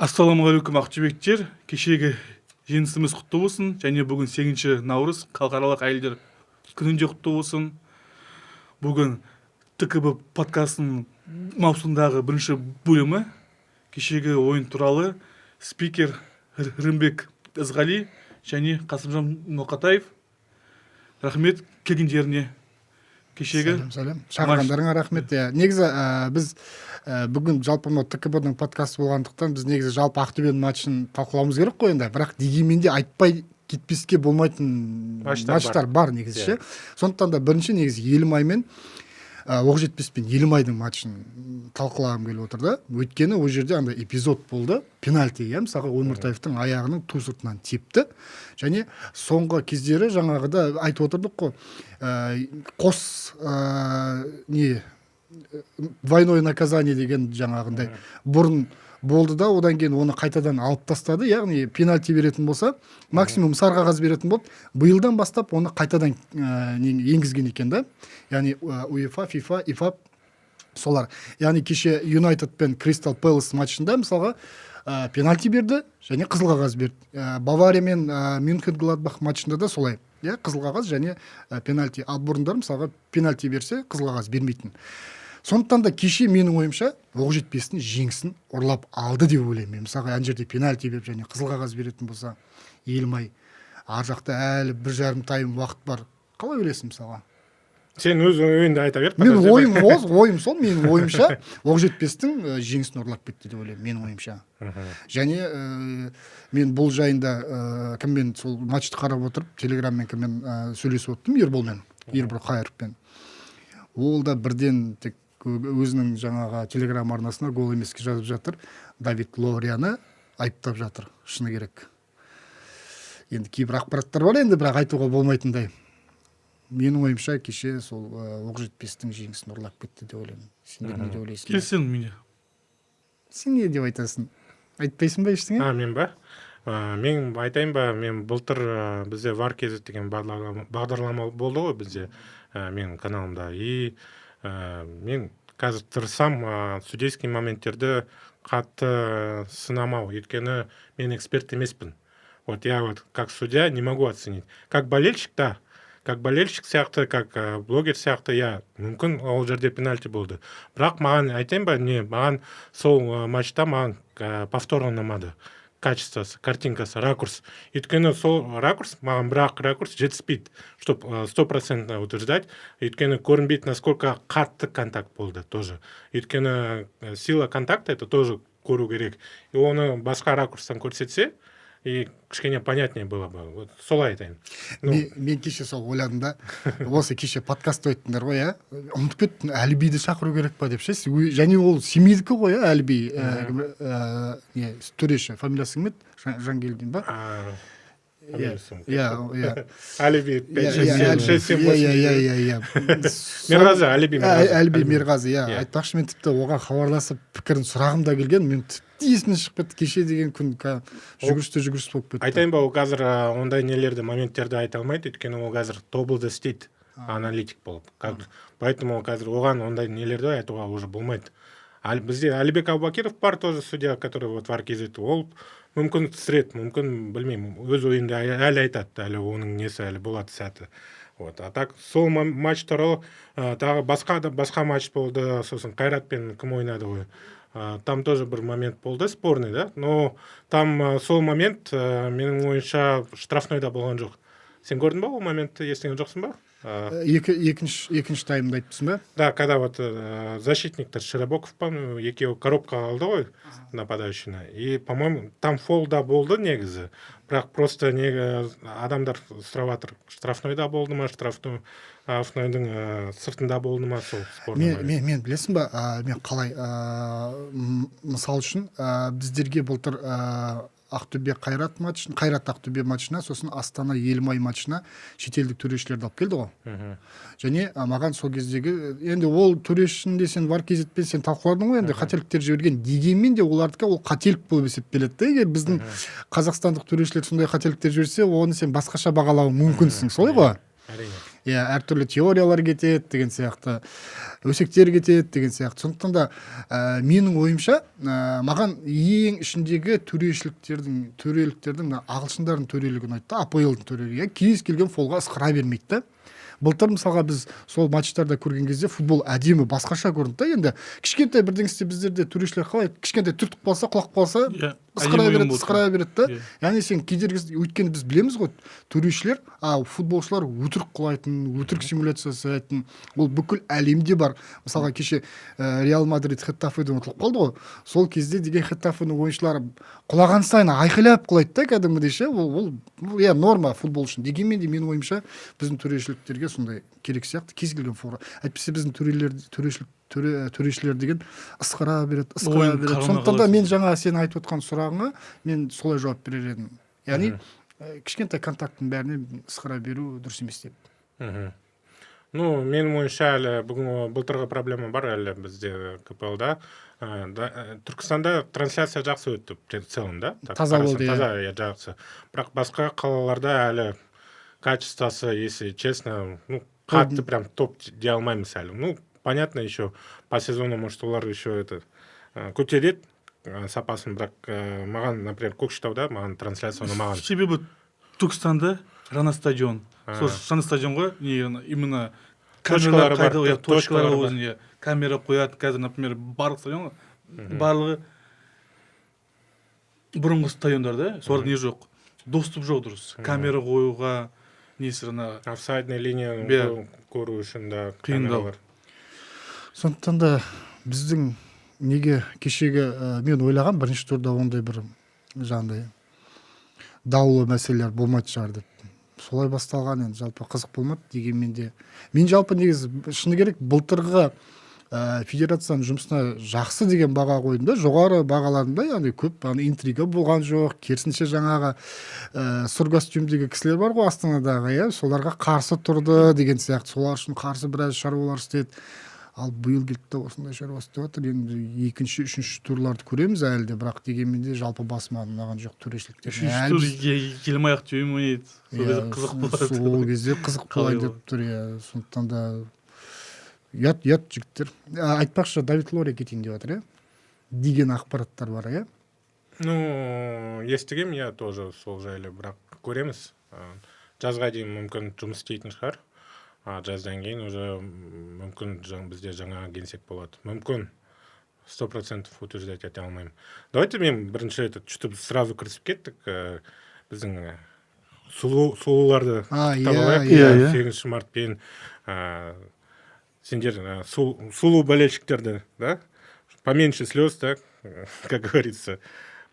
Ассалаумағалейкум ақтөбектер, кешегі жеңісіміз құтты болсын, және бүгін 8 наурыз халықаралық әйелдер күнінде құтты болсын. Бүгін ТКБ подкастының маусымдағы бірінші бөлімі. Кешегі ойын туралы спикер Рымбек Ізғали және Қасымжан Ноқатаев. Рахмет келгендеріне. Кешегі Сәлем. Шақырғандарыңа рахмет. Негізі біз бүгін жалпы ТКБ-ның подкасты болғандықтан біз негізі жалпы Ақтөбенің матчын талқылауымыз керек қой енді. Бірақ дегенмен де айтпай кетпеске болмайтын матчтар бар негізі. Сондықтан да бірінші негізі Елімай мен Оқжетпес пен Елімайдың матчын талқылағым келіп отыр да. Өйткені ол жерде андай эпизод болды. Пенальти, мысалға Өміртаевтың аяғының ту сыртынан тепті. Және соңғы кездері жаңағыда айтып отырдық қой. Қос двойное наказание деген жаңағындай бұрын болды да, одан кейін оны қайтадан алып тастады. Яғни пенальти беретін болса, максимум сары қағаз беретін болды. Биылдан бастап оны қайтадан енгізген екен да. Яғни УЕФА, ФИФА, ИФАБ солар. Яғни кеше Юнайтед пен Кристал Пэлас матчында мысалға пенальти берді және қызыл қағаз берді. Бавария мен Мюнхен-Гладбах матчында да солай. Қызыл қағаз және пенальти. Ал бұрындар мысалға пенальти берсе қызыл қағаз бермейтін. Сондықтан да кеше менің ойымша Оқжетпестің жеңісін ұрлап алды деп ойлаймын. Мысалға ана жерде пенальти беріп және қызыл қағаз беретін болса, Елімай ар жақта әлі 1,5 тайм уақыт бар. Қалай ойлайсың мысалға? Сен өз ойыңды айта бер. Менің ойым сол, менің ойымша Оқжетпестің жеңісін ұрлап кетті деп ойлаймын, менің ойымша. Және мен бұл жайында кіммен сол матчты қарап отырып, телеграммен кіммен сөйлесіп отырдым, Ербол Қайыровпен. Ол да бірден тек өзінің жаңаға телеграм арнасына гол емеске жазып жатыр. Давид Лорияны айыптап жатыр, шыны керек. Енді кейбір ақпараттар бар енді, бірақ айтуға болмайтындай. Менің ойымша кеше сол Оқжетпестің жеңісін ұрлап кетті деп ойлаймын. Сендер не деп ойлайсың? келсең менде. Сен не деп айтасың? Айтпайсың ба ештеңе? Мен ба? Мен айтайын ба, мен былтыр бізде VAR-KZ деген бағдарлама болды ғой бізде менің каналымда. И мен қазір тырысам судейский моменттерді қатты сынамау, өйткені мен эксперт емеспін. Вот я вот как судья не могу оценить. Как болельщик, да. Как болельщик сияқты, как блогер сияқты, я мүмкін ол жерде пенальти болды. Бірақ маған айтайын ба, маған сол матчта маған повтор ұнамады. Качествосы, картинкасы, ракурс. Өйткені сол ракурс, маған бірақ ракурс жетіспейді, чтобы 100% утверждать. Өйткені көрінбейді, насколько қатты контакт болды тоже. Өйткені сила контакта это тоже көру керек. И оны басқа ракурстан көрсетсе, и кішкене понятнее было бы. Вот солай айтайын. Мен кеше сол ойладым да, осы кеше подкаст өттіңдер ғой, ұмытып кеттім, Әлібиді шақыру керек па деп ше. Және ол семейдікі ғой, Әліби, төреші, фамилиясы кім еді? Жангелдин ба? Әліби 5-6-7-8. Мерғазы, Әліби Мерғазы, айтпақшы, мен тіпті оған хабарласып пікірін сұрағым да келген, мен есімнен шығып кетті, кеше деген күн жүгіріс болып кетті. Айтайын ба, ол қазір ондай нелерді, моменттерді айта алмайды, өйткені ол қазір тобылды істейді, аналитик болып. Поэтому қазір оған ондай нелерді айтуға уже болмайды. Бізде Әлібек Абубакиров бар тоже судья, который вот VAR-KZ, ол мүмкін түсіреді, мүмкін білмеймін, өз ойында әлі айтады, әлі оның несі әлі болады сәті. Вот. А так сол матч туралы тағы басқа матч болды, сосын Қайрат пен кім ойнады ғой. Там тоже бір момент болды, спорный, да? Но там сол момент менің ойынша штрафной да болған жоқ. Сен көрдің ба ол моментті, естіген жоқсың ба? Екінші таймда айтпысың ба? Да, когда вот защитниктер Широбоков, по-моему, екеуі коробка алды ғой нападающийна. И, по-моему, там фол да болды негізі. Бірақ просто адамдар сұрап жатыр, штрафной да болды ма, штрафнойдың сыртында болды ма сол спорный момент. Мен білесің ба, мен қалай, мысал үшін, біздерге былтыр Ақтөбе Қайрат Ақтөбе матчына, сосын Астана Елімай матчына шетелдік төрешілерді алып келді ғой. Және маған сол кездегі, енді ол төрешінде сен VAR-KZ-пен сен талқыладың ғой, енді қателіктер жіберген. Дегенмен де олардікі ол қателік болып есептеледі. Егер біздің қазақстандық төрешілер сондай қателіктер жіберсе, оны сен басқаша бағалауың мүмкінсің, солай ғой? иә әртүрлі теориялар кетеді деген сияқты, өсектер кетеді деген сияқты. Сондықтан да менің ойымша маған ең ішіндегі төреліктердің мына ағылшындардың төрелігі ұнайды да, АПЛ-дың төрелігі. Кез келген фолға ысқыра бермейді да. Былтыр мысалға біз сол матчтарда көрген кезде футбол әдемі басқаша көрінді да. Енді кішкентай бірдеңісте біздерде төрешілер қалай кішкентай түртіп қалса, құлап қалса ысқыра береді да. Яғни сен кедергі, өйткені біз білеміз ғой, төрешілер, футболшылар өтірік құлайтын, өтірік симуляция жасайтын, ол бүкіл әлемде бар. Мысалға кеше Реал Мадрид Хеттафеден ұтылып қалды ғой. Сол кезде деген Хеттафенің ойыншылары құлаған сайын айқайлап құлайды да кәдімгідей ше. Ол норма футбол үшін. Дегенмен де менің ойымша біздің төрешіліктерге сондай керек сияқты, кез келген фора. Әйтпесе біздің төрешілер деген ысқыра береді. Сондықтан да мен жаңа сен айтып отқан сұрағыңа мен солай жауап берер едім. Яғни кішкентай контакттың бәріне ысқыра беру дұрыс емес деп. Ну, менің ойымша әлі былтырғы проблема бар әлі бізде КПЛ-да. Түркістанда трансляция жақсы өтті в целом, да? Таза болды, таза, жақсы. Бірақ басқа қалаларда әлі качествосы, если честно, қатты прям топ дей алмаймыз әлі. Ну, понятно, еще по сезону, может, олар еще көтереді сапасын, бірақ маған, например, Көкшетауда маған трансляция ұнамаған. Себебі Түркістанда жаңа стадион. Сол жаңа стадионға именно точкалары бар, точкалары өзіне камера қояды. Қазір, например, барлық стадионға барлығы бұрынғы стадиондарда солардың не жоқ, доступ жоқ дұрыс. Камера қоюға, несіріна офсайдный линияны көру үшін да қиындау. Сондықтан да біздің неге кешегі мен ойлаған бірінші турда ондай бір жаңағыдай даулы мәселелер болмайды шығар деп. Солай басталған, енді жалпы қызық болмады. Дегенмен де мен жалпы негізі шыны керек былтырғы федерацияның жұмысына жақсы деген баға қойдым да, жоғары бағаладым да, яғни көп интрига болған жоқ. Керісінше жаңағы сұр костюмдегі кісілер бар ғой Астанадағы, соларға қарсы тұрды деген сияқты. Солар үшін қарсы біраз шаруалар істеді. Ал биыл келді осындай шаруа істеп жатыр. Енді екінші, үшінші турларды көреміз әлі де, бірақ дегенмен де жалпы басыма ұнаған жоқ төрешіліктер. Үшінші тур келмей-ақ жөймейді. Қызық болады. Сол кезде қызық болайын деп тұр. Сондықтан да ят жігіттер. Айтпақшы, Давид Лори кетейін деп жатыр, деген ақпараттар бар, Ну, естігем, я тоже сол жайлы, бірақ көреміз. Жазға дейін мүмкін жұмыс істейтін шығар. Жаздан кейін уже мүмкін бізде жаңа келсек болады. Мүмкін 100% утверждать ете алмаймын. Давайте мен бірінші что-то сразу кірісіп кеттік. Біздің сұлуларды табалайық. 8 мартпен сендер сұлу болельщиктерді, да? Поменьше слез, да? Как говорится,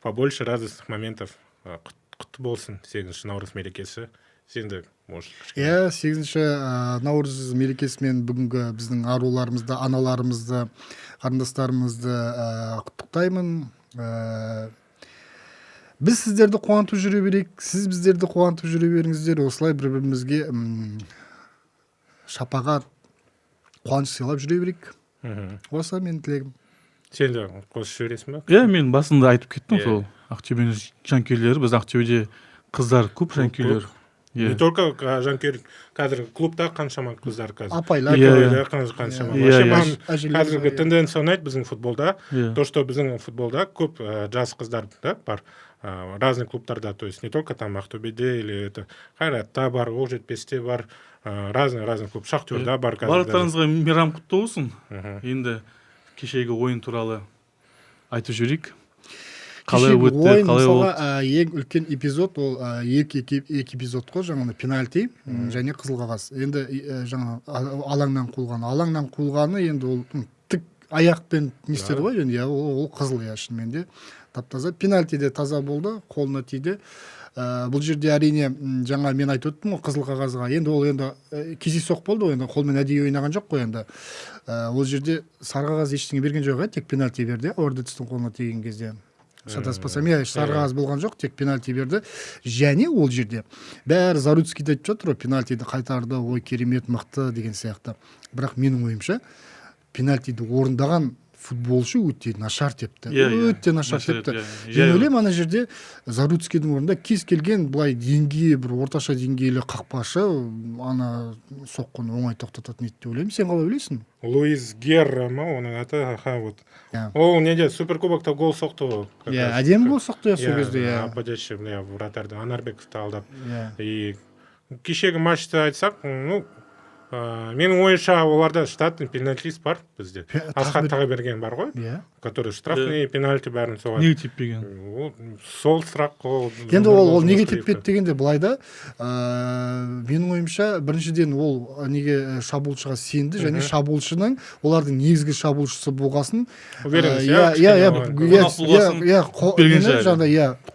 побольше радостных моментов. Құтты болсын 8 наурыз мерекесі. Сенде может. 8 наурыз мерекесімен бүгінгі біздің аруларымызды, аналарымызды, қарындастарымызды құттықтаймын. Біз сіздерді қуантып жүре берейік, сіз біздерді қуантып жүре беріңіздер. Осылай бір-бірімізге шапағат, қуаныш сыйлап жүре берейік. Осы менің тілегім. Сен де қосып жібересің бе? Мен басында айтып кеттім, сол Ақтөбенің жанкүйерлері, біз Ақтөбеде қыздар көп жанкүйерлер. Не только жанкүйер, қазір клубта қаншама қыздар қазір. Апайлар. Қаншама. Вообще қазіргі тенденция ұнайды біздің футболда. То, что біздің футболда көп жас қыздар бар. Разные клубтарда, то есть не только там Ақтөбеде или это Қайратта бар, Оқжетпесте бар, разный клуб, Шахтерда бар. Барлықтарыңызға мейрам құтты болсын. Енді кешегі ойын туралы айтып жүрейік. Қалай өтті, қалай болды? Ең үлкен эпизод, ол екі эпизод қой, жаңағы пенальти және қызыл қағаз. Енді жаңа алаңнан қуылғаны, енді ол тік аяқпен нестеді ғой, енді ол қызыл шынымен де тап-таза. Пенальти де таза болды, қолына тиді. Бұл жерде әрине жаңа мен айтып өттім ғой қызыл қағазға. Енді ол кездейсоқ болды ғой, енді қолмен әдейі ойнаған жоқ қой енді. Ол жерде сары қағаз ештеңе берген жоқ, тек пенальти берді, Ордецтің қолына тиген кезде. Шатаспасам, сары қағаз болған жоқ, тек пенальти берді. Және ол жерде бәрі Заруцкийді айтып жатыр, пенальтиді қайтарды, ой керемет, мықты деген сияқты. Бірақ менің ойымша пенальтиді орындаған футболшы өте нашар тепті. Иә, Өте нашар нашар тепті. еді, иә. Мен ойлаймын ана жерде Заруцкийдің орнында кез келген былай деңгейі бір орташа деңгейлі қақпашы ана соққыны оңай тоқтататын еді деп ойлаймын. Сен қалай ойлайсың? Луис Герра ма оның аты, вот. Иә. Ол неде Суперкубокта гол соқты ғой. Иә, әдемі гол соқты сол кезде, иә. Ападеші вратарды Анарбековты алдап. Иә. И кешегі матчты айтсақ, ну, менің ойымша оларда штатный пенальтист бар бізде. Асхат Тағыберген бар ғой, Иә. который штрафный пенальти бәрін соғады. Неге теппеген? Сол сұрақ ол. Енді ол неге теппеді дегенде былайда, менің ойымша біріншіден ол неге шабуылшыға сенді, және шабуылшының олардың негізгі шабуылшысы болғасын.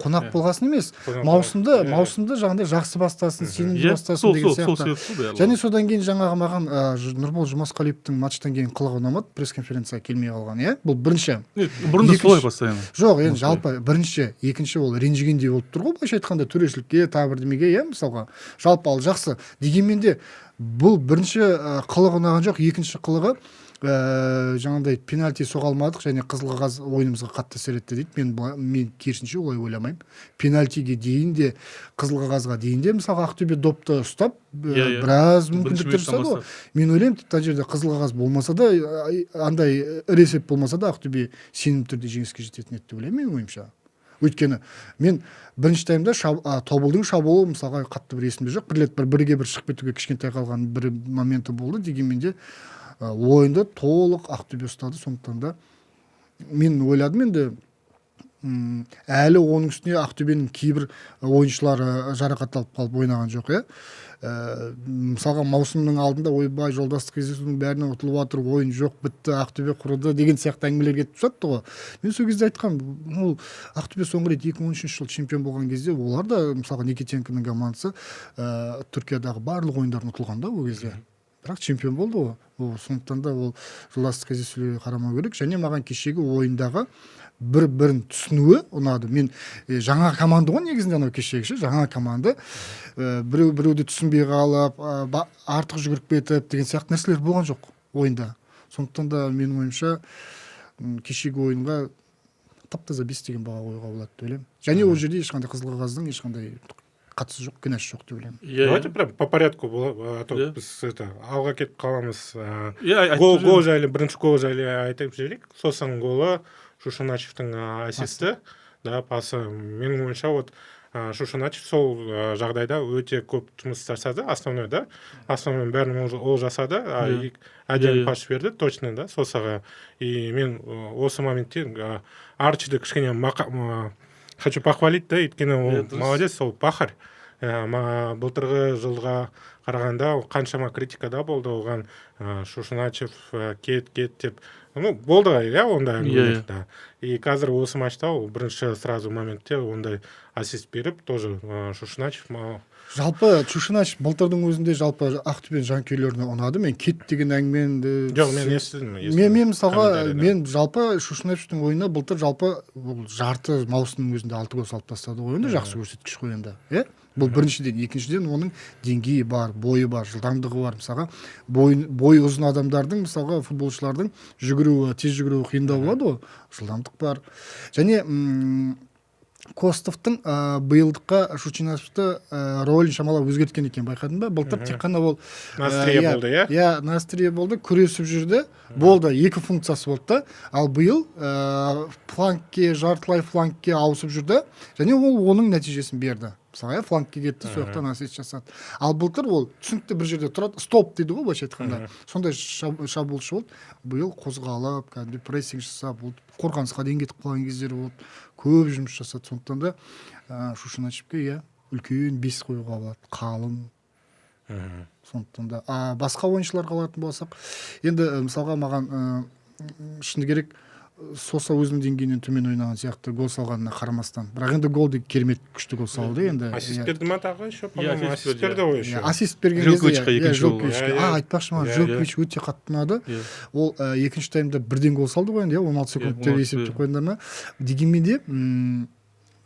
Қонақ болғасын емес. Маусымды жаңағыдай жақсы бастасын, сенімді бастасын деген сияқты. Және содан кейін жаңағы маған Нұрбол Жұмасқалиевтің матчтан кейін қылығы ұнамады, пресс-конференцияға келмей қалған, иә? Бұл бірінші. Бұрын да солай постоянно. Жоқ, енді жалпы бірінші, екінші ол ренжігендей болып тұр ғой, былайша айтқанда төрешілікке, тағы бірдемеге, иә, мысалға. Жалпы ал жақсы. Дегенмен де бұл бірінші қылығы ұнаған жоқ, екінші қылығы жаңағыдай пенальти соға алмадық және қызыл қағаз ойынымызға қатты әсер етті дейді. Мен керісінше олай ойламаймын. Пенальтиге дейін де, қызыл қағазға дейін де мысалға Ақтөбе допты ұстап біраз мүмкіндіктер жасады ғой. Мен ойлаймын, тіпті жерде қызыл қағаз болмаса да, андай ресеп болмаса да Ақтөбе сенімді түрде жеңіске жететін еді деп ойлаймын менің ойымша. Өйткені мен бірінші таймда Тобылдың шабуылы мысалға қатты бір есімде жоқ. Бір рет бірге шығып кетуге кішкентай қалған бір моменті болды. Дегенмен де ойында толық Ақтөбе ұстады. Сондықтан да мен ойладым енді әлі оның үстіне Ақтөбенің кейбір ойыншылары жарақат алып қалып ойнаған жоқ, иә. Мысалға маусымның алдында ойбай жолдастық кездесудің бәрінен ұтылып жатыр, ойын жоқ, бітті, Ақтөбе құрыды деген сияқты әңгімелер кетіп жатты ғой. Мен сол кезде айтқам, ол Ақтөбе соңғы рет 2013 жылы чемпион болған кезде олар да мысалға Никитенконың командасы Түркиядағы барлық ойындарын ұтылған да ол кезде. Бірақ чемпион болды ғой. Сондықтан да ол жолдастық кездесулерге қарамау керек. Және маған кешегі ойындағы бір-бірін түсінуі ұнады. Мен жаңа команда ғой негізінде анау кешегі, жаңа команда. Біреуді түсінбей қалып, артық жүгіріп кетіп деген сияқты нәрселер болған жоқ ойында. Сондықтан да менің ойымша кешегі ойынға тап-таза 5 деген баға қоюға болады деп ойлаймын. Және ол жерде ешқандай қызыл қағаздың ешқандай қатысы жоқ, кінәсі жоқ деп ойлаймын. Давайте прям по порядку, а то біз алға кетіп қаламыз. Гол жайлы, бірінші гол жайлы айтып жіберейік. Сосын голы Шушаначевтың ассисті, да, пасы. Менің ойымша вот Шушаначев сол жағдайда өте көп жұмыс жасады, основной, да. Основной бәрін ол жасады, әдемі пас берді, точно, да, сосаға. И мен осы моментте Арчиді кішкене хочу похвалить, да, өйткені ол молодец, ол пахарь. Былтырғы жылға қарағанда қаншама критикада болды, оған Шушаначев кет деп. Ну, болды, иә, ондай әңгімелер. И қазір осы матчта ол бірінші сразу моментте ондай ассист беріп, тоже Шушаначев Жалпы Шушаначев былтырдың өзінде жалпы Ақтөбе жанкүйерлеріне ұнады. Мен кет деген әңгіменді жоқ, мен естідім. Мен мысалға мен жалпы Шушаначевтың ойына былтыр жалпы жарты маусымның өзінде 6 гол салып тастады ғой. Енді жақсы көрсеткіш қой енді, иә? Бұл біріншіден, екіншіден оның деңгейі бар, бойы бар, жылдамдығы бар. Мысалға бойы ұзын адамдардың, мысалға футболшылардың жүгіруі, тез жүгіруі қиындау болады ғой. Жылдамдық бар. Және Костовтың биылдыққа Шушаначевті рөлін шамалап өзгерткен екен, байқадың ба? Былтыр тек қана ол настрие болды, иә? Иә, настрие болды, күресіп жүрді. Болды, екі функциясы болды. Ал биыл флангке, жартылай флангке ауысып жүрді. Және ол оның нәтижесін берді. Мысалға флангке кетті, сояқтан ассист жасады. Ал былтыр ол түсінікті бір жерде тұрады, стоп дейді ғой, былайша айтқанда. Сондай шабуылшы болды. Биыл қозғалып, кәдімгі прессинг жасап, қорғанысқа дейін кетіп қалған кездері болды. Көп жұмыс жасады. Сондықтан да Шушаначевке, иә, үлкен 5 қоюға болады. Қалың. Сондықтан да басқа ойыншыларға алатын болсақ, енді мысалға маған шыны керек Соса өзінің деңгейінен төмен ойнаған сияқты гол салғанына қарамастан. Бірақ енді голды керемет күшті гол салды енді. Ассист берді ма тағы еще? По-моему, ассист берді ғой еще. Ассист берген кезде Жилковичке. Айтпақшы маған Жилкович өте қатты ұнады. Ол екінші таймда бірден гол салды ғой енді, 16 секунд деп есептеп қойғандар ма. Дегенмен де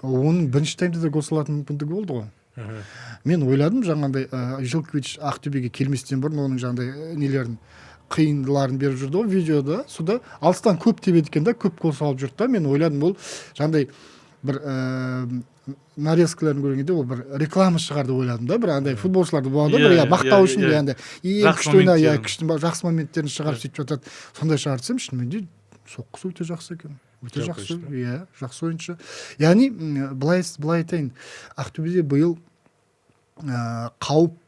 оның бірінші таймда да гол салатын мүмкіндігі болды ғой. Мен ойладым жаңағындай Жилкович Ақтөбеге келместен бұрын оның жаңағындай нелерін кыйындыларын берип жүрдү го видеодо. Суда алыстан көп тебеді экен да, көп гол салып жүрдү да. Мен ойладым бул жандай бір нарезкаларын көргенде ол бір реклама шығар деп ойладым да, бір андай футболшыларды болады бір мақтау үшін андай ең күшті ойна, күшті жақсы моменттерін шығарып сөйтіп жатады, сондай шығар десем, шынымен де соққысы өте жақсы екен, өте жақсы, жақсы ойыншы. Яғни былай айтайын, Ақтөбеде биыл қауіп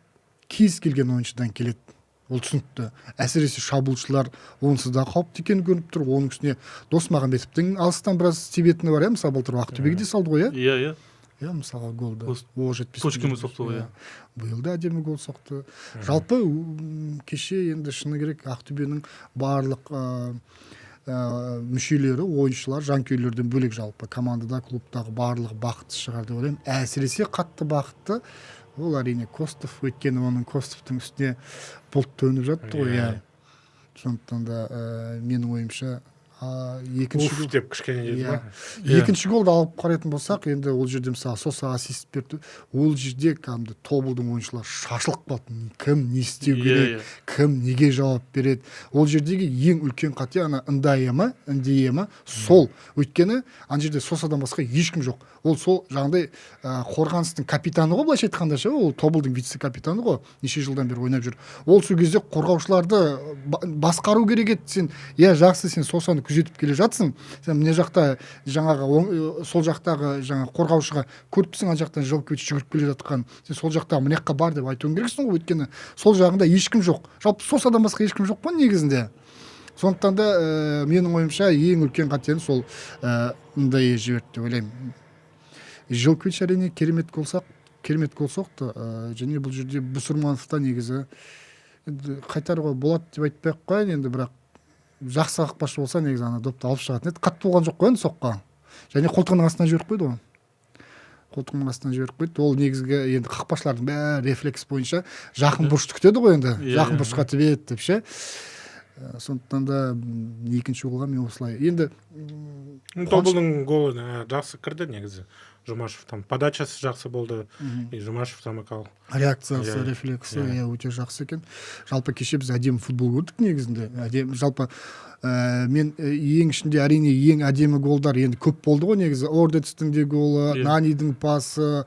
кез келген ойыншыдан келеді. Ол түсінікті. Әсіресе шабуылшылар онсыз да қауіпті екені көрініп тұр. Оның үстіне Досмағамбетовтың алыстан біраз себетіні бар, мысалы былтыр Ақтөбеге де салды ғой, иә. Иә, мысалға голды. О жетпес. Точкамен соқты ғой. Биыл да әдемі гол соқты. Жалпы кеше енді шыны керек Ақтөбенің барлық мүшелері, ойыншылар, жанкүйерлерден бөлек жалпы командада, клубтағы барлық бақытты шығар деп ойлаймын. Әсіресе қатты бақытты ол әрине Костов, өйткені оның Костовтың үстіне бұлт төніп жатты ғой. Сондықтан да менің ойымша екінші деп кішкене деді ма? Екінші голды алып қарайтын болсақ, енді ол жерде мысалы Соса ассист берді. Ол жерде кәдімгі Тобылдың ойыншылары шашылып қалды. Кім не істеу керек, кім неге жауап береді. Ол жердегі ең үлкен қате ана Індия сол. Өйткені ана жерде Сосадан басқа ешкім жоқ. Ол сол жаңағыдай қорғаныстың капитаны ғой, былайша айтқанда ше, ол Тобылдың вице-капитаны ғой, неше жылдан бері ойнап жүр. Ол сол кезде қорғаушыларды басқару керек еді. Сен жақсы, сен Сосаны күзетіп келе жатсың. Сен мына жақта жаңағы сол жақтағы жаңа қорғаушыға көріпсің, ана жақтан Жилкович жүгіріп келе жатқан. Сен сол жақта мына жаққа бар деп айтуың керексің ғой, өйткені сол жағында ешкім жоқ. Жалпы Сосадан басқа ешкім жоқ қой негізінде. Сондықтан да менің ойымша ең үлкен қатені сол мындай жіберді деп ойлаймын. Жилкович әрине керемет гол соқты. Және бұл жерде Бусурмановта негізі қайтаруға болады деп айтпай-ақ қояйын, енді бірақ жақсы қақпашы болса негізі ана допты алып шығатын еді. Қатты болған жоқ қой енді соққа. Және қолтығының астынан жіберіп қойды ғой. Қолтығының астынан жіберіп қойды. Ол негізгі енді қақпашылардың бәрі рефлекс бойынша жақын бұрышты күтеді ғой енді. Жақын бұрышқа тебеді деп ше. Сондықтан да екінші голға мен осылай. Енді Тобылдың голы жақсы кірді негізі. Жұмашев там подачасы жақсы болды, и Жұмашев замыкал. Реакциясы, рефлексы өте жақсы екен. Жалпы кеше біз әдемі футбол көрдік негізінде. Жалпы мен ең ішінде әрине ең әдемі голдар енді көп болды ғой негізі. Ордецтің де голы, Нанидің пасы,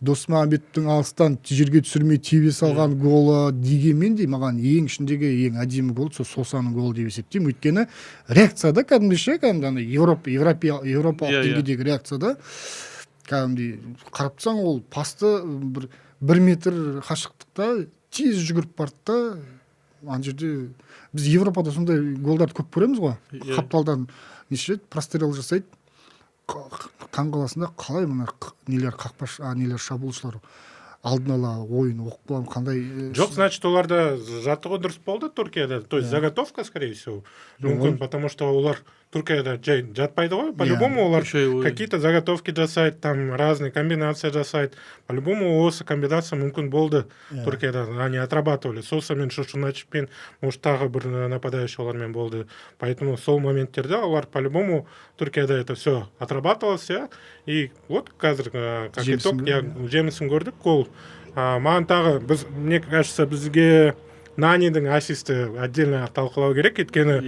Досмағамбеттің алыстан жерге түсірмей тебе салған голы дегенмен де маған ең ішіндегі ең әдемі гол сол Сосаның голы деп есептеймін. Өйткені реакцияда кәдімгіше Европалық деңгейдегі реакцияда кәдімгідей қарап тұрсаң, ол пасты бір метр қашықтықта тез жүгіріп барды да, ана жерде біз Европада сондай голдарды көп көреміз ғой. Қапталдан неше рет прострел жасайды. Таң қаласында қалай мына нелер шабуылшылар алдын ала ойын оқып қалам қандай. Жоқ, значит, оларда жаттығу дұрыс болды Түркияда. То есть заготовка, скорее всего. Мүмкін, потому что олар Түркияда жай жатпайды ғой. По-любому олар какие-то заготовки жасайды, там разные комбинации жасайды. По-любому осы комбинация мүмкін болды Түркияда. Они отрабатывали. Сосамен, Шушуначпен, может, тағы бір нападающий олармен болды. Поэтому сол моменттерде олар по-любому Түркияда это все отрабатывалось, и вот қазір как итог жемісін көрдік. Гол маған тағы мне кажется, бізге Нанидің ассисті отдельно талқылау керек, өйткені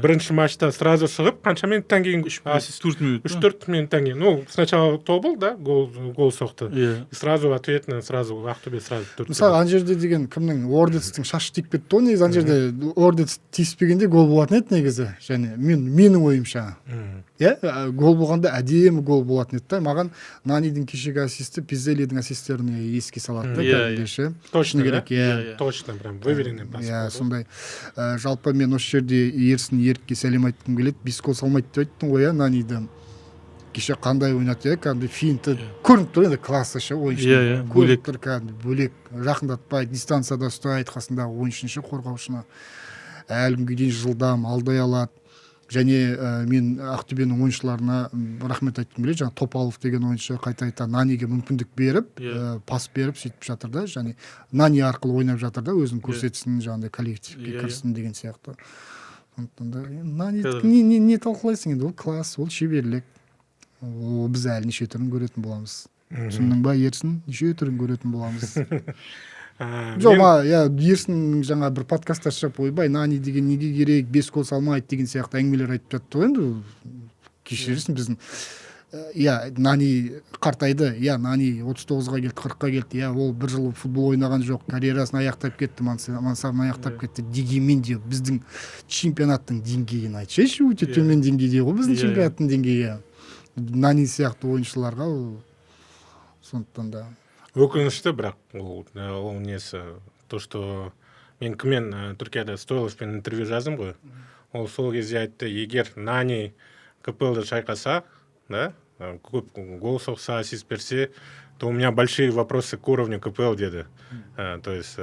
бірінші матчта сразу шығып, қанша минуттан кейін ассист? 3-4 минуттан кейін. Ну, сначала Тобыл, да, гол соқты. И сразу ответно, сразу Ақтөбе сразу 4. Мысалы, ана жерде деген кімнің Ордецтің шашы тиіп кетті ғой, негізі ана жерде Ордец тиіспегенде гол болатын еді негізі. Және менің ойымша. Гол болғанда әдемі гол болатын еді. Маған Нанидің кешегі ассисті Пиззелидің ассистеріне еске салады. Точно керек. Точно, прям выверен. Сондай. Жалпы мен осы жерде Еркке сәлем айтқым келеді. 5 гол салмайды деп айттың ғой, Наниді. Кеше қандай ойнады, кәдімгі финті көрініп тұр енді, классы ше ойыншы. Көрініп тұр кәдімгі бөлек, жақындатпайды, дистанцияда ұстайды қасындағы ойыншыны, қорғаушыны. Әлі күнге дейін жылдам алдай алады. Және мен Ақтөбенің ойыншыларына рахмет айтқым келеді. Жаңа Топалов деген ойыншы қайта Наниге мүмкіндік беріп, пас беріп сөйтіп жатыр да, және Нани арқылы ойнап жатыр да, өзін көрсетсін, жаңағыдай коллективке кірсін деген сияқты. Сондықтан да Нани не талқылайсың енді, ол класс, ол шеберлік. Біз әлі неше түрін көретін боламыз. Түсіндің ба, Ерсін? Неше түрін көретін боламыз. жоқ ерсін жаңа бір подкастта шығып ойбай Нани деген неге керек 5 гол салмайды деген сияқты әңгімелер айтып жатты ғой енді кешірерсің біздің Нани қартайды Нани 39-ға келді 40-қа келді ол бір жыл футбол ойнаған жоқ карьерасын аяқтап кетті мансабын аяқтап кетті дегенмен де біздің чемпионаттың деңгейін айтсайшы өте төмен деңгейде ғой біздің чемпионаттың деңгейі Нани сияқты ойыншыларға сондықтан да өкінішті бірақ ол несі то что мен кіммен Түркияда Стойловпен интервью жаздым ғой ол сол кезде айтты егер Нани КПЛ-ды шайқаса да көп гол соқса ассист берсе то у меня большие вопросы к уровню КПЛ деді то есть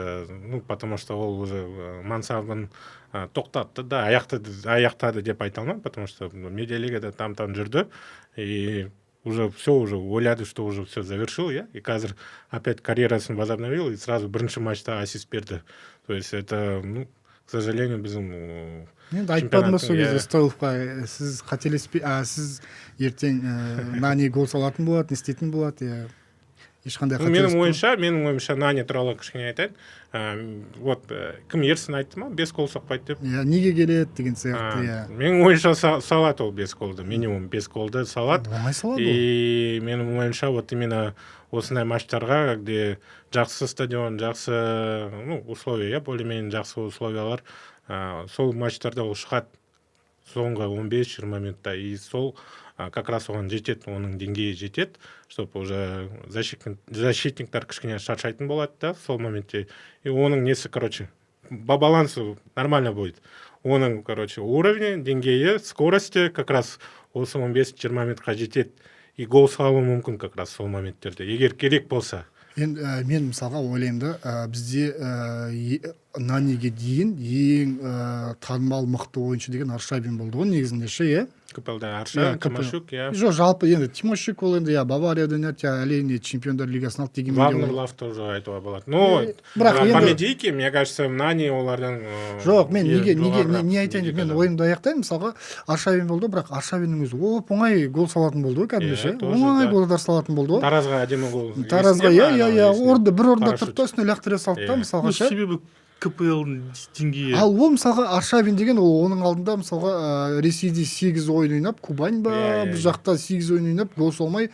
потому что ол уже мансабын тоқтатты да аяқтады деп айта алмаймын потому что медиалигада там жүрді и уже ойлады что уже все завершил и қазір опять карьерасын возобновил и сразу бірінші матчта ассист берді то есть это к сожалению біздің енді айтпадым ба сол кезде Стойловқа сіз қателеспей сіз ертең Нани гол салатын болады не істейтін болады ешқандай менің ойымша Нани туралы кішкене айтайын вот кім ерсін айтты ма 5 гол соқпайды деп неге келеді деген сияқты менің ойымша салады ол 5 голды минимум 5 голды салады оңай салады и менің ойымша вот именно осындай матчтарға где жақсы стадион жақсы условия более-менее жақсы условиялар сол матчтарда ол шығады соңғы 15-20 минутта и сол как раз оған жетеді оның деңгейі жетеді чтобы уже защитниктер кішкене шаршайтын болады да сол моментте и оның несі по балансу нормально будет оның уровни деңгейі скорости как раз осы 15-20 минутқа жетеді и гол салуы мүмкін как раз сол моменттерде егер керек болса мен мысалға ойлаймын да бізде Наниге дейін ең танымал мықты ойыншы деген Аршавин болды ғой негізінде ше КПЛ-да Аршавин, Тимощук жоқ жалпы енді Тимощук ол енді Баварияда әрине чемпиондар лигасын алды дегенмен Вагнер Лав тоже айтуға болады бірақ по медийке мне кажется Нани олардан жоқ мен не айтайын деп мен ойымды аяқтайын мысалға Аршавин болды бірақ Аршавиннің өзі оңай гол салатын болды ғой кәдімгі ше оңай голдар салатын болды ғой Таразға әдемі гол Таразға бір орында тұрды да үстіне лақтыра салды да мысалға ше себебі КПЛ-ның деңгейі ал ол мысалға Аршавин деген ол оның алдында мысалға Ресейде 8 ойын ойнап Кубань ба бұл жақта 8 ойын ойнап гол салмай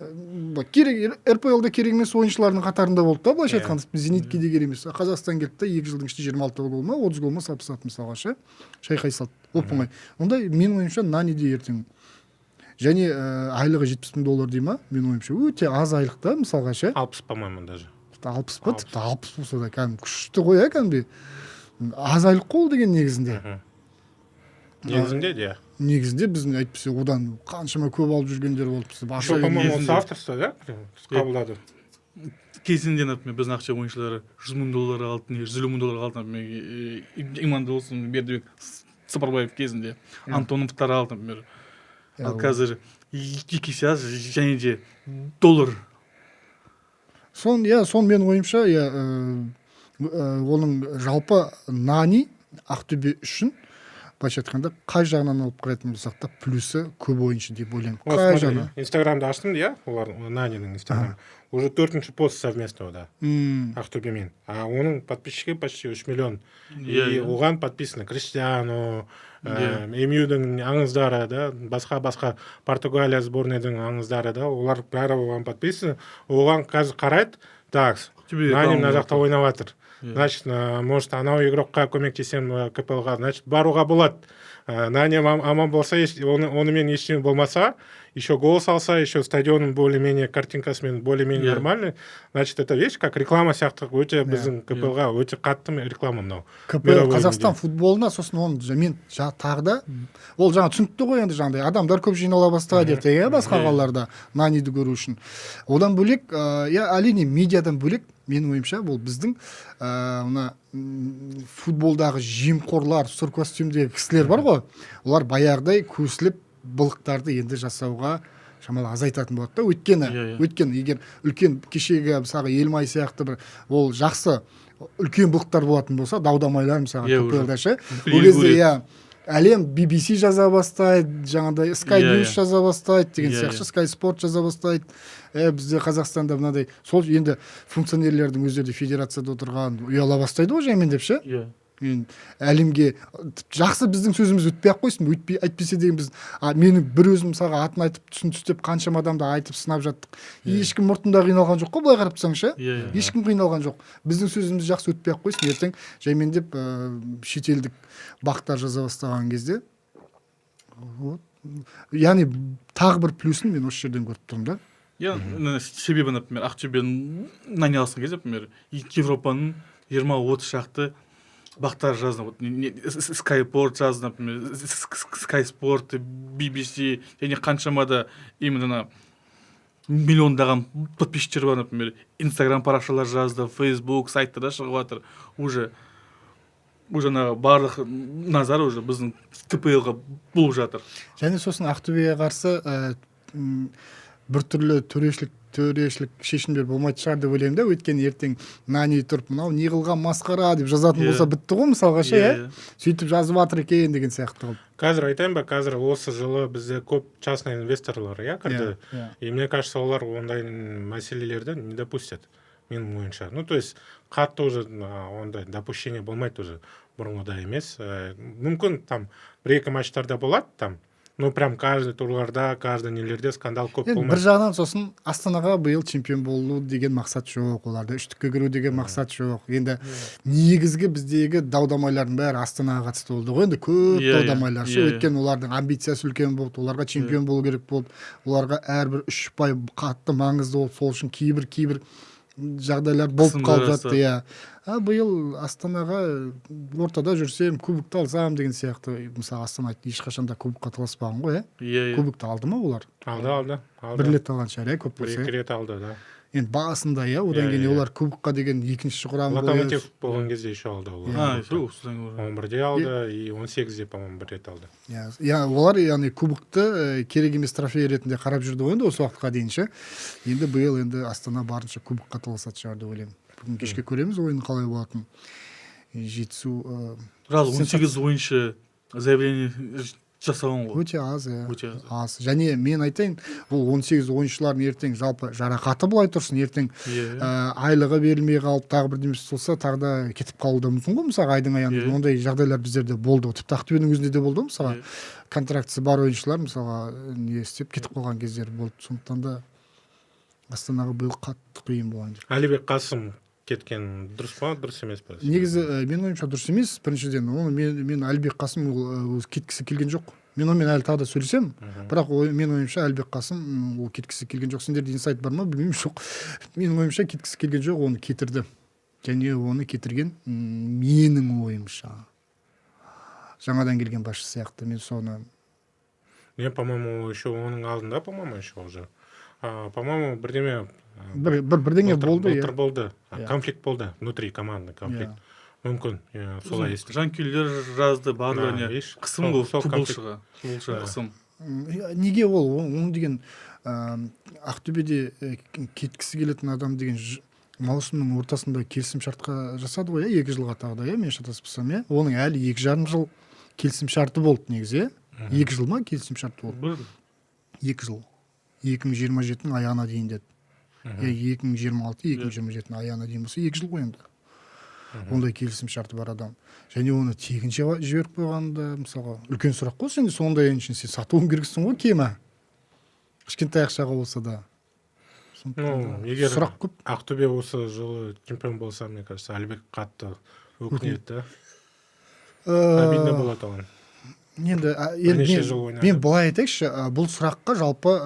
РПЛ-да керек емес ойыншылардың қатарында болды да былайша айтқанда Зенитке де керек емес Қазақстан келді да 2 жылдың ішінде 26 гол ма 30 гол ма салып тастады мысалға ше шайқай салды оп-оңай ондай менің ойымша Наниде ертең және айлығы $70,000 дей ма менің ойымша өте аз айлық та мысалға ше 60 по-моему даже 60 па тіпті 60 болса да кәдімгі күшті ғой кәдімгі аз айлық қой деген негізінде негізінде біздің әйтпесе одан қаншама көп алып жүргендер болды по-моему осы авторство да қабылдады кезінде например біздің ақша ойыншылары $100,000 алды $150,000 алды Иманды болсын Бердібек Сапарбаев кезінде Антоновтар алды например ал қазір 2 есе аз және де $. Сон менің ойымша оның жалпы Нани Ақтөбе үшін былайша айтқанда қай жағынан алып қарайтын болсақ та плюсы көп ойыншы деп ойлаймын. Қай жағынан? Инстаграмда аштым олар Нанинің Инстаграм. Уже 4-ші пост совместного да. Ақтөбемен. А оның подписчики почти 3 миллион. И оған подписаны Криштиану, МЮ-дің аңыздары да, басқа Португалия сборныйдың аңыздары да, олар бәрі оған подписаны. Оған қазір қарайды, так, Нани мына жақта ойнап жатыр. Значит, может, анау игрокқа көмектесем КПЛ-ға, значит, баруға болады. Нани аман болса, онымен ештеңе болмаса, еще гол салса, еще стадионның более-менее картинкасымен более-менее нормальный, значит, это вещь, как реклама сияқты өте біздің КПЛ-ға өте қатты реклама мынау. КПЛ Қазақстан футболына сосын оны мен тағы да ол жаңа түсінікті ғой енді жаңағыдай адамдар көп жинала бастады ертең басқа қалаларда Наниді көру үшін. Одан бөлек әрине медиадан бөлек менің ойымша бұл біздің мына футболдағы жемқорлар сұр костюмдегі кісілер бар ғой, олар баяғыдай көсіліп былықтарды енді жасауға шамалы азайтатын болады да. Өйткені егер үлкен кешегі мысалы Елмай сияқты бір ол жақсы үлкен былықтар болатын болса, даудамайлар мысалы КПЛ-да ше. Ол кезде әлем BBC жаза бастайды, жаңағыдай Sky Иә, News иә. жаза бастайды деген Иә, сияқты, Sky Sport жаза бастайды. Бізде Қазақстанда мынадай, сол енді функционерлердің өздері федерацияда отырған ұяла бастайды ғой жаймен деп ше. Иә. Мен әлемге жақсы біздің сөзіміз өтпей ақ қойсын, әйтпесе деген біз менің бір өзім мысалға атын айтып түсін түстеп қаншама адамды айтып сынап жаттық. Ешкім мұртында қиналған жоқ қой, былай қарап тұрсаң ше. Иә. Ешкім қиналған жоқ. Біздің сөзіміз жақсы өтпей ақ қойсын, ертең жаймен деп шетелдік бақтар жаза бастаған кезде вот. Яғни тағы бір плюсын мен осы жерден көріп тұрмын да. Я себебі, например, Ақтөбенің айналасқан кезде, например, Европаның 20-30 шақты бақтар жазды. Skyport жазды, например, Sky Sport, BBC, және қаншамада именно миллиондаған подписчиктер бар, например, Instagram парақшалар жазды, Facebook сайттарда шығып жатыр. Уже барлық назар уже біздің КПЛ-ға болып жатыр. Және сосын Ақтөбеге қарсы біртүрлі төрешілік шешімдер болмайтын шығар деп ойлаймын да, өйткені ертең нани тұрып мынау не қылған масқара деп жазатын болса бітті ғой мысалға ше, сөйтіп жазып жатыр екен деген сияқты қылып. Қазір айтайын ба, қазір осы жылы бізде көп частный инвесторлар кірді, и мне кажется, олар ондай мәселелерді не допустят, менің ойымша. Ну, то есть қатты уже ондай допущение болмайды уже бұрынғыдай емес. Мүмкін там бір-екі матчтарда болады там, ну прям каждый турларда, каждый нелерде скандал көп болмайды. Бір жағынан сосын Астанаға биыл чемпион болу деген мақсат жоқ, оларда үштікке кіру деген мақсат жоқ. Енді негізгі біздегі дау-дамайлардың бәрі Астанаға қатысты болды ғой. Енді көп дау-дамайлар ше, өйткені олардың амбициясы үлкен болды, оларға чемпион болу керек болды, оларға әрбір 3 ұпай қатты маңызды болды, сол үшін кейбір жағдайлар болып қалып жатты. Биыл Астанаға ортада жүрсем, кубокты алсам деген сияқты. Мысалы Астана ешқашанда кубокқа таласпаған ғой, кубокты алды ма олар? Алды. Бір рет алған шығар, көп болса. Бір-екі рет алды, да. Енді басында, одан кейін олар кубокқа деген екінші құрам Локомотив болған кезде еще алды олар. 11-де алды, и 18-де, по-моему, бір рет алды. Олар яғни кубокты керек емес трофей ретінде қарап жүрді ғой енді осы уақытқа дейін ше. Енді биыл енді Астана барынша кубокқа таласады шығар деп ойлаймын. Бүгін кешке көреміз ойынның қалай болатынын. Жетісу 18 ойыншы заявление жасаған ғой. Өте аз. Және мен айтайын, бұл 18 ойыншылардың ертең жалпы жарақаты былай тұрсын, ертең айлығы берілмей қалып, тағы бірдемесі болса, тағы да кетіп қалуы да мүмкін ғой, мысалға айдың аяғында. Ондай жағдайлар біздерде болды. Тіпті Ақтөбенің өзінде де болды, мысалға контрактісі бар ойыншылар, мысалға не істеп кетіп қалған кездер болды. Сондықтан да Астанаға биыл қатты қиын болған. Әлібек Қасым кеткен дұрыс па, дұрыс емес па? Негізі менің ойымша дұрыс емес. Біріншіден, мен Әлібек Қасым ол кеткісі келген жоқ. Мен онымен әлі тағы да сөйлесем, бірақ менің ойымша Әлібек Қасым ол кеткісі келген жоқ. Сендерде инсайт бар ма, білмеймін, жоқ. Менің ойымша кеткісі келген жоқ, оны кетірді. Және оны кетірген менің ойымша жаңадан келген басшы сияқты. Мен соны по-моему, еще оның алдында, по-моему, еще уже. По-моему, бірдеңе болды. Болды. Конфликт болды, внутри команды конфликт. Мүмкін, солай естіп. Жанкүйлер жазды барлығына. Қысым бұл, футболшыға. Қысым. Неге ол? Оны деген Ақтөбеде кеткісі келетін адам деген маусымның ортасында келісім шартқа жасады ғой, 2 жылға тағы да, мен шатаспасам, оның әлі 2,5 жыл келісім шарты болды негізі, 2 жыл ма келісім шарты болды? 2 жыл. 2027-ның аяғына дейін деді. 2026-2027-ның аяғына дейін болса 2 жыл ғой енді. Ондай келісім шарты бар адам. Және оны тегінше жіберіп қойғанда, мысалға, үлкен сұрақ қой, сен сондай үшін сен сатуың керексің ғой кемі. Кішкентай ақшаға болса да. Егер Ақтөбе осы жылы чемпион болса, мне кажется, Әлібек қатты өкінеді. Обидно болады оған. Мен былай айтайықшы, бұл сұраққа жалпы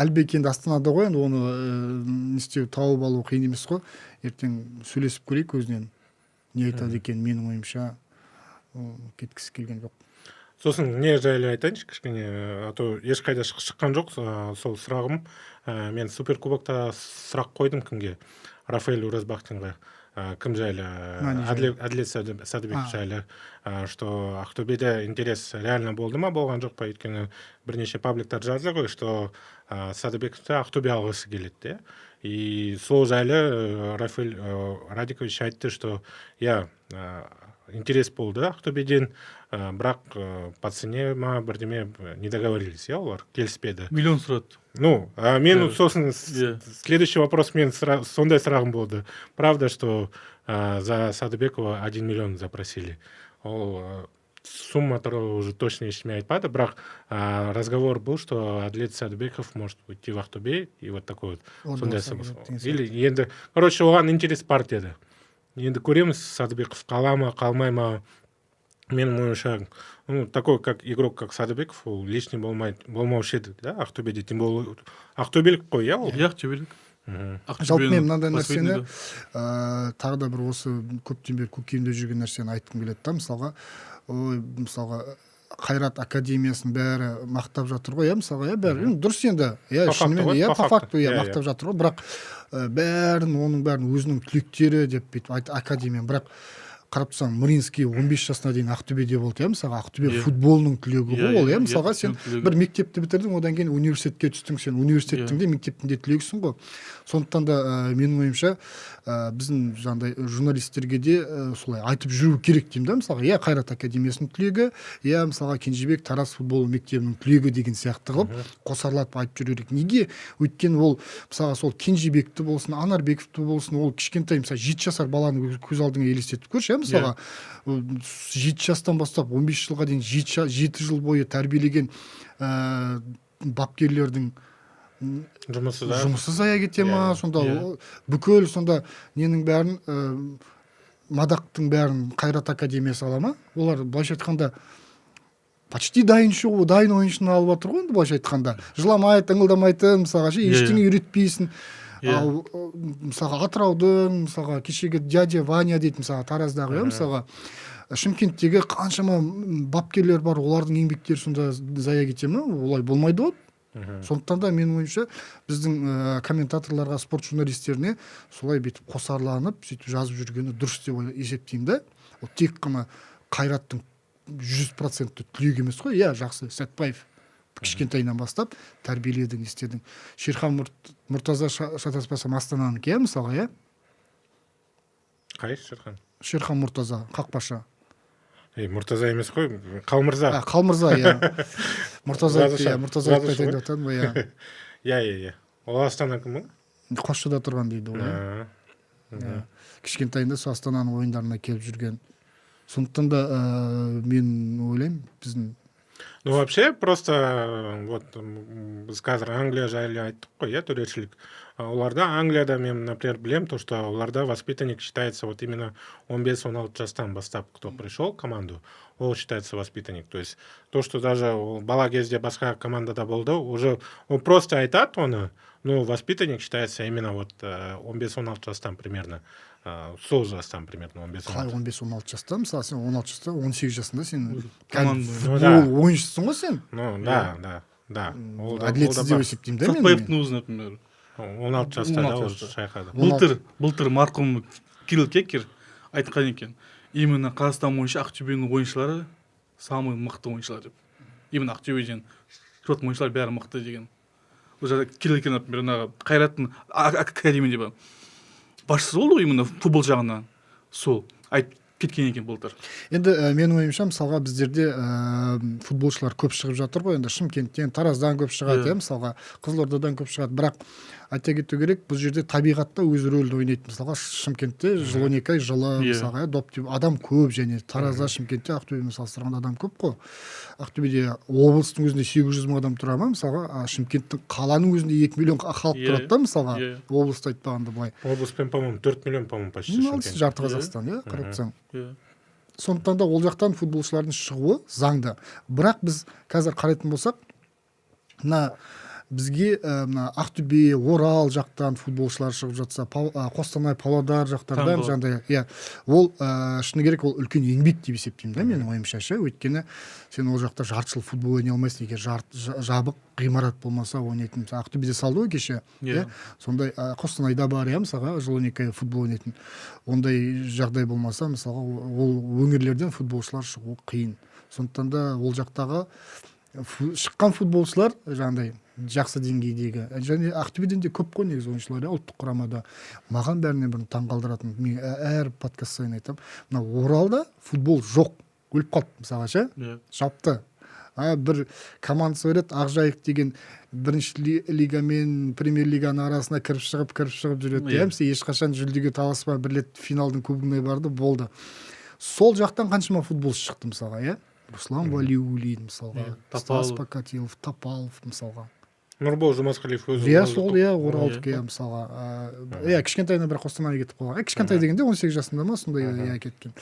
Әлібек енді Астанада ғой, оны не істеу, тауып алу қиын емес қой. Ертең сөйлесіп көрейік өзінен. Не айтады екен, менің ойымша кеткісі келген жоқ. Сосын не жайлы айтайыншы кішкене, а то ешқайда шыққан жоқ сол сұрағым. Мен суперкубокта сұрақ қойдым кімге? Рафаэль Уразбахтинға. Кім жайлы? Әділет Сәдібек жайлы. Что Ақтөбеде интерес реально болды ма, болған жоқ па? Өйткені бірнеше пабликтар жазды ғой, что Сәдібекті Ақтөбе алғысы келеді. И сол жайлы Рафаэль Радикович айтты, что интерес болды Ақтөбеден, бірақ по цене ма бірдеме не договорились, олар келіспеді. Миллион сұрады. Ну, мен Да. сосын следующий вопрос мен сондай сұрағым болды. Правда, что за Садыбекова 1 миллион запросили. Ол сумма туралы уже точно ешкім айтпады, бірақ разговор был, что Адлет Садыбеков может уйти в Ақтөбе, и вот такой вот сондай или енді, короче, оған интерес бар деді. Енді көреміз, Садыбеков қала ма, қалмай ма. Менің ойымша, такой как игрок, как Садыбеков, ол лишний болмаушы еді, да, Ақтөбеде, тем более Ақтөбелік қой, иә ол? Ақтөбелік. Жалпы мен мынандай нәрсені тағы да бір осы көптен бері көкейімде жүрген нәрсені айтқым келеді да, мысалға Қайрат академиясын бәрі мақтап жатыр ғой, мысалға, бәрі дұрыс енді, шынымен, по факту мақтап жатыр ғой, бірақ бәрін, оның бәрін өзінің түлектері деп бүйтіп академия, бірақ қарап тұрсаң, Мринский 15 жасына дейін Ақтөбеде болды, мысалға, Ақтөбе футболының түлегі ғой ол, мысалға, сен бір мектепті бітірдің, одан кейін университетке түстің, сен университеттің де мектептің де түлегісің ғой. Сондықтан да менің ойымша біздің жаңағыдай журналистерге де солай айтып жүру керек деймін да, мысалға, Қайрат академиясының түлегі, мысалға, Кенжебек Тараз футбол мектебінің түлегі деген сияқты қылып қосарлатып айтып жүру керек. Неге? Өйткені ол, мысалға, сол Кенжебекті болсын, Анарбековті болсын, ол кішкентай, мысалы, 7 жасар баланы көз алдыңа елестетіп көрші, мысалға, 7 жастан бастап 15 жылға дейін 7 жыл бойы тәрбиелеген бапкерлердің жұмысы зая кете ма, сонда бүкіл сонда ненің бәрін, мадақтың бәрін Қайрат академиясы ала ма? Олар былайша айтқанда почти дайын ойыншыны алып отыр ғой, енді былайша айтқанда. Жыламайды, ыңылдамайды, мысалға, ештеңе үйретпейсің. Ал мысалға Атыраудың, мысалға кешегі дядя Ваня дейді, мысалға Тараздағы, мысалға Шымкенттегі қаншама бапкерлер бар, олардың еңбектері сонда зая кете ма? Олай болмайды ғой. Сондықтан да менің ойымша біздің комментаторларға, спорт журналистеріне солай бүйтіп қосарланып, сөйтіп жазып жүргені дұрыс деп есептеймін да. Ол тек қана Қайраттың 100% түлегі емес қой, жақсы, Сәтбаев кішкентайынан бастап тәрбиеледің, істедің. Шерхан Мұртаза шатаспасам Астананыкі, мысалға, Қай Шерхан? Шерхан Мұртаза, қақпашы. Мұртаза емес қой, Қалмырза. Қалмырза, Мұртаза айтайын деп жатадым ғой, Ол Астананікі ма? Қосшыда тұрған дейді ол. Кішкентайында сол Астананың ойындарына келіп жүрген. Сондықтан да мен ойлаймын, біздің Ну, вообще, просто, вот, біз қазір Англия жайлы айттық қой, төрешілік. Оларда, Англияда мен, например, білем, то, что оларда воспитанник считается вот именно 15-16 жастан бастап, кто пришел в команду, ол считается воспитанник. То есть, то, что даже бала кезде басқа командада болды, уже он просто айтады оны, но воспитанник считается именно вот 15-16 жастан примерно. Сол жастан примерно 15-16 жастан, мысалы сен 16 жаста, 18 жасында сен футбол ойыншысың ғой сен. Ну, да. Әділетсіз деп есептеймін да мен. Сатпаевтың өзі, например. 16 жаста да уже шайқады. Былтыр марқұм Кирилл Кеккер айтқан екен. Именно Қазақстан бойынша Ақтөбенің ойыншылары самый мықты ойыншылар деп. Именно Ақтөбеден жот ойыншылар бәрі мықты деген. Уже Кирилл Кеккер, например, Қайраттың академия деп басшысы болды ғой именно футбол жағынан. Сол айтып кеткен екен былтыр. Енді менің ойымша, мысалға біздерде футболшылар көп шығып жатыр ғой, енді Шымкенттен, Тараздан көп шығады, мысалға Қызылордадан көп шығады, бірақ айта кету керек, бұл жерде табиғатта өз рөлді ойнайды. Мысалға Шымкентте жыл 12 ай жылы, мысалға адам көп, және Таразда, Шымкентте, Ақтөбемен салыстырғанда адам көп қой. Ақтөбеде облыстың өзінде 800 мың адам тұра ма, мысалға Шымкенттің қаланың өзінде 2 миллион халық тұрады да, мысалға облысты айтпағанда былай. Облыспен, по-моему, 4 миллион, по-моему, почти Шымкент. Жарты Қазақстан, қарап тұрсаң. Сондықтан да ол жақтан футболшылардың шығуы заңды. Бірақ біз қазір қарайтын болсақ, бізге Ақтөбе, Орал жақтан футболшылар шығып жатса, Қостанай, Павлодар жақтардан жандай, ол шыны керек, ол үлкен еңбек деп есептеймін да, менің ойымша. Өйткені сен ол жақта жарты жыл футбол ойнай алмайсың, егер жабық ғимарат болмаса ойнайтын. Ақтөбеде салды ғой кеше, сондай Қостанайда бар, мысалға жыл 12 ай футбол ойнайтын. Ондай жағдай болмаса, мысалға ол өңірлерден футболшылар шығу қиын. Сондықтан да ол жақтағы шыққан футболшылар жаңағыдай жақсы деңгейдегі және Ақтөбеден де көп қой негізі ойыншылар ұлттық құрамада. Маған бәрінен бұрын таң қалдыратын, мен әр подкаст сайын айтамын, мына Оралда футбол жоқ, өліп қалды мысалға ше, жапты. Бір командасы бар еді, Ақжайық деген бірінші лига мен премьер лиганың арасына кіріп шығып жүреді. Мысалы ешқашан жүлдеге таласпай, бір рет финалдың кубогына барды, болды. Сол жақтан қаншама футболшы шықты мысалға, Руслан Валиулин мысалға, Стас Покатилов, Топалов мысалға. Нұрбол Жұмасқалиев өзі. Сол оралдық мысалға. Кішкентайына бір Қостанайға кетіп қалған. Кішкентай дегенде 18 жасында ма сондай кеткен.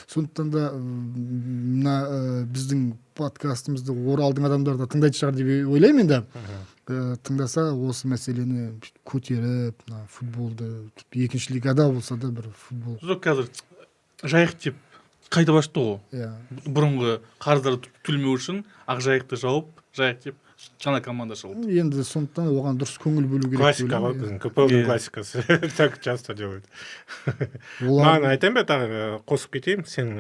Сондықтан да мына біздің подкастымызды Оралдың адамдары да тыңдайтын шығар деп ойлаймын енді. Тыңдаса осы мәселені көтеріп, футболды екінші лигада болса да бір футбол. Жоқ, қазір Жайық деп қайта башты ғой. Бұрынғы қарыздарды төлемеу үшін Ақжайықты жауып, Жайық деп жаңа команда шығып. Енді сондықтан оған дұрыс көңіл бөлу керек. Классика ғой, біздің КПЛ-дің классикасы. Так часто делают. Маған айтайын ба, тағы қосып кетейін, сен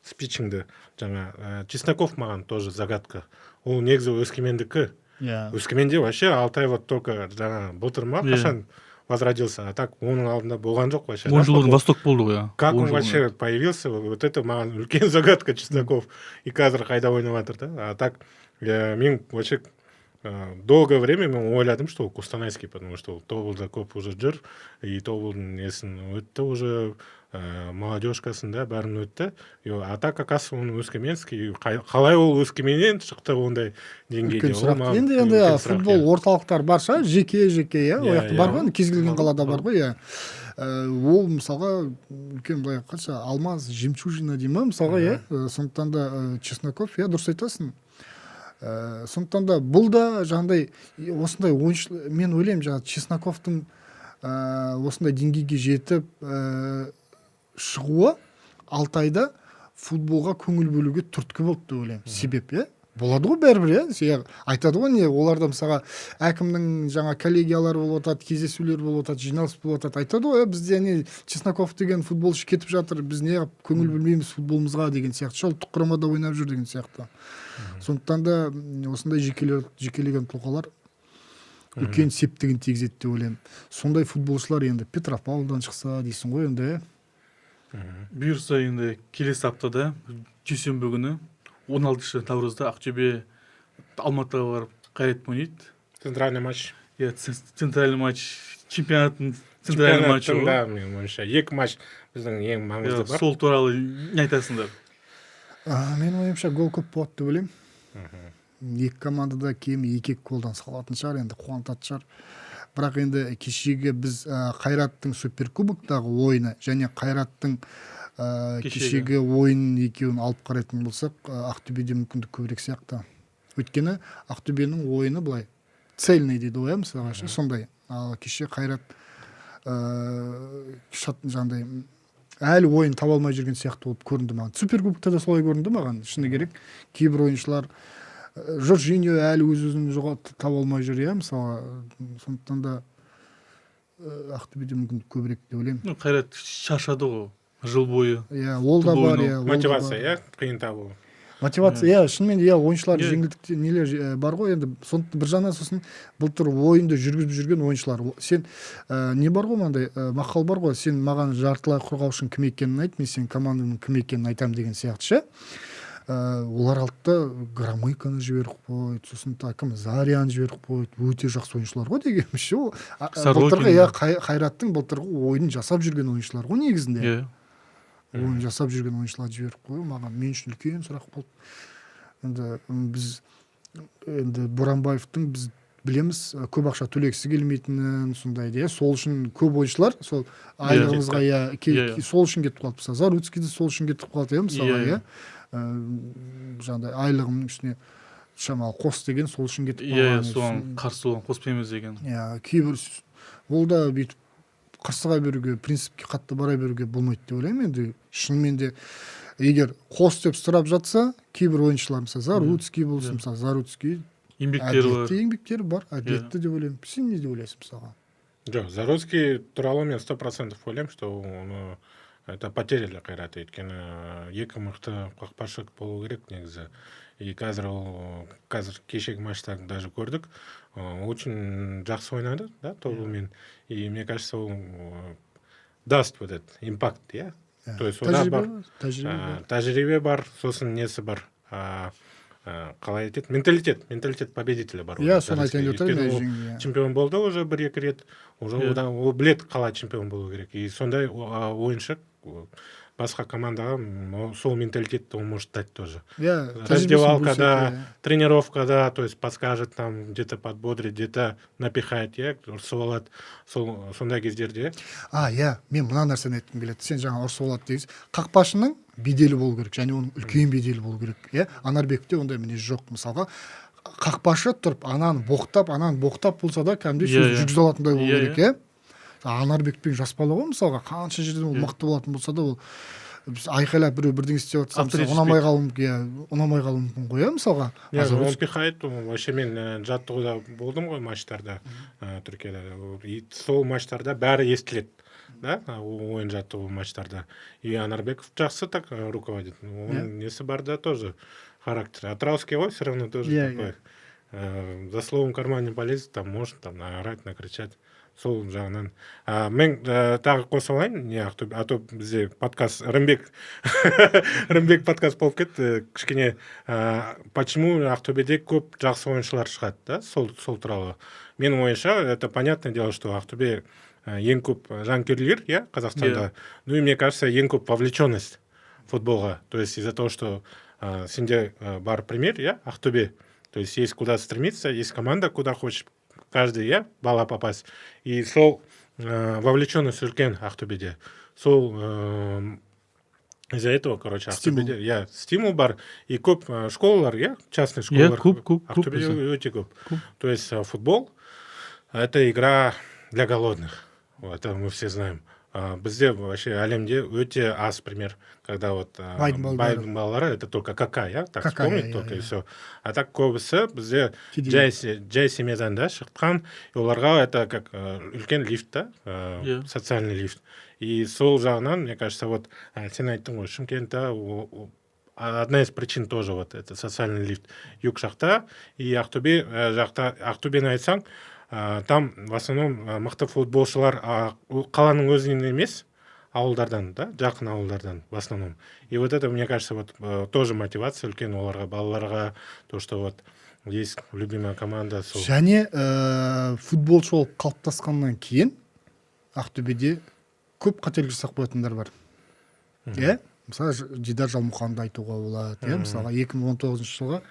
спичіңді жаңа Чесноков маған тоже загадка. Ол негізі өскемендікі. Өскеменде вообще Алтай вот только жаңа былтыр ма қашан возродился, а так оның алдында болған жоқ вообще. 10 жыл Восток болды ғой. Как он вообще появился, вот это маған үлкен загадка Чесноков. И қазір қайда ойнап жатыр да. А так мен вообще долгое время мен ойладым, что ол Костанайский, потому что тобылда көп уже жүр, и тобылдың несін өтті уже, молодежкасында бәрін өтті. А так оказывается он өскеменский. Қалай ол Өскеменнен шықты ондай деңгейде? Енді футбол орталықтар барша, жеке, ояқты бар ғой, кез келген қалада бар ғой. Ол мысалға үлкен былай қанша алмаз, жемчужина дей ма мысалға, сондықтан да Чесноков, дұрыс айтасың. Сондықтан да бұл да жаңағыдай осындай ойыншы, мен ойлаймын жаңағы Чесноковтың осындай деңгейге жетіп шығуы Алтайда футболға көңіл бөлуге түрткі болды деп ойлаймын. Себеп, болады ғой бәрібір, айтады ғой, оларда мысалға әкімнің жаңа коллегиялары болып отады, кездесулер болып отады, жиналыс болып отады, айтады ғой, бізде Чесноков деген футболшы кетіп жатыр, біз не көңіл бөлмейміз футболымызға деген сияқты, ұлттық құрамада ойнап жүр деген сияқты. Сондықтан да осындай жекелеген тұлғалар үлкен септігін тигізеді деп ойлаймын. Сондай футболшылар енді Петропавлдан шықса дейсің ғой енді. Бұйырса енді келесі аптада дүйсенбі күні 16 наурызда Ақтөбе Алматыға барып Қайрат ойнайды. Центральный матч. Центральный матч, чемпионаттың центральный матчы. Да, менің ойымша екі матч біздің ең маңызды бар. Сол туралы не айтасыңдар? Менің ойымша гол көп болады деп ойлаймын. Екі командада кемі 2 голдан салатын шығар, енді қуантатын шығар. Бірақ енді кешегі біз Қайраттың суперкубоктағы ойыны және Қайраттың кешегі ойын екеуін алып қарайтын болсақ, Ақтөбеде мүмкіндік көбірек сияқты. Өйткені Ақтөбенің ойыны былай цельный дейді ғой, мысалға сондай. Ал кеше Қайрат жаңағыдай әлі ойын таба алмай жүрген сияқты болып көрінді маған. Суперкубокта да солай көрінді маған. Шыны керек, кейбір ойыншылар Жоржиньо әлі өз-өзін таба алмай жүр, мысалы. Сондықтан да Ақтөбеде мүмкіндік көбірек деп ойлаймын. Қайрат шаршады ғой, жыл бойы. Ол да бар, мотивация, қиын табу. Мотивация, шынымен ойыншылар жеңілдік нелер бар ғой, енді бір жағынан сосын былтыр ойынды жүргізіп жүрген ойыншылар. Сен не бар ғой, мынандай мақал бар ғой, сен маған жартылай қорғаушының кім екенін айт, мен сен команданың кім екенін айтам деген сияқты ше. Олар алтта Громыканы жіберіп қойды, сосын кім Заряны жіберіп қойды, өте жақсы ойыншылар ғой деген ше. Былтырғы Қайраттың былтырғы ойынын жасап жүрген ойыншылар ғой негізінде. Ойын жасап жүрген ойыншылар жіберіп қою маған мен үшін үлкен сұрақ болды. Енді Боранбаевтың біз білеміз көп ақша төлегісі келмейтінін, сондай де, сол үшін көп ойыншылар сол айлығымызға сол үшін кетіп қалды. Заруцкий де сол үшін кетіп қалды, мысалы, жаңағыдай айлығымның үстіне шамалы қос деген сол үшін кетіп қалған. Соған қарсы оған қоспаймыз деген. Кейбір ол да бүйтіп қырсыға беруге, принципке қатты бара беруге болмайды деп ойлаймын. Енді шынымен де егер қос деп сұрап жатса, кейбір ойыншылар, мысалы Заруцкий болсын, мысалы Заруцкий еңбектері бар, әділетті деп ойлаймын. Сен не деп ойлайсың мысалға? Жоқ, Заруцкий туралы мен 100% ойлаймын, что оны это потеряли қайрат, өйткені екі мықты қақпашы болу керек негізі. И қазір кешегі матчтарын даже көрдік, очень жақсы ойнады, да, тобымен. И мне кажется, ол даст вот этот импакт, иә. То есть ода бар, тәжірибе бар, сосын несі бар, қалай айтады, менталитет победителя бар. Иә, соны айтайын деп отырмын. Чемпион болды уже бір-екі рет, уже одан ол білет қалай чемпион болу керек. И сондай ойыншы басқа командаға сол менталитетті он может дать тоже. Раздевалкада, тренировкада, то есть подскажет там, где-то подбодрит, где-то напихает, ұрсып алады, сондай кездерде. Иә, мен мына нәрсені айтқым келеді. Сен жаңа ұрсып алады дейсіз. Қақпашының беделі болу керек, және оның үлкен беделі болу керек. Иә, Анарбекте ондай мінез жоқ. Мысалға, қақпашы тұрып, ананы боқтап болса да, кәдімгідей сөз жүргізе алатындай болу керек, иә. Анарбекпен жас бала ғой, мысалға, қанша жерден ол мықты болатын болса да, ол біз айқайлап бірдеңе істеп жатсам, ұнамай қалуы мүмкін ғой, мысалға. Он пихает, вообще мен жаттығуда болдым ғой матчтарда Түркияда. И сол матчтарда бәрі естіледі, да, ойын жаттығу матчтарда. И Анарбеков жақсы так руководит. Он несі бар да тоже характер. Атырауский ғой, все равно тоже такой. За словом в кармане полезет, там может там наорать, накричать. Сол жағынан. Мен тағы қоса алайын, а то бізде подкаст Рымбек подкаст болып кетті. Кішкене почему Ақтөбеде көп жақсы ойыншылар шығады, да, сол туралы. Менің ойымша, это понятное дело, что Ақтөбе ең көп жанкүйерлер, иә, Қазақстанда. Ну и мне кажется, ең көп вовлеченность футболға. То есть из-за того, что сенде бар пример, иә, Ақтөбе. То есть есть куда стремиться, есть команда, куда хочешь каждый бала попасть. И сол вовлеченность үлкен Ақтөбеде. Сол из-за этого, короче, Ақтөбеде стимул бар. И көп школалар, частные школалар. Ақтөбеде өте көп. То есть футбол — это игра для голодных. Это мы все знаем. Бізде вообще әлемде өте аз пример, когда вот байдың балалары, это только кака, так вспомнить только и все. А так көбісі бізде жай семьядан да шыққан, и оларға это как үлкен лифт, да, социальный лифт. И сол жағынан, мне кажется, вот сен айттың ғой, Шымкентта одна из причин тоже вот это социальный лифт. Юг жақта и Ақтөбе жақта. Ақтөбені айтсаң, там в основном мықты футболшылар қаланың өзінен емес, ауылдардан, да, жақын ауылдардан в основном. И вот это, мне кажется, вот тоже мотивация үлкен оларға, балаларға, то, что вот есть любимая команда. Және футболшы болып қалыптасқаннан кейін Ақтөбеде көп қателік жасап қоятындар бар. Иә, мысалы Дидар Жалмұханды айтуға болады. Иә, мысалы 2019 жылғы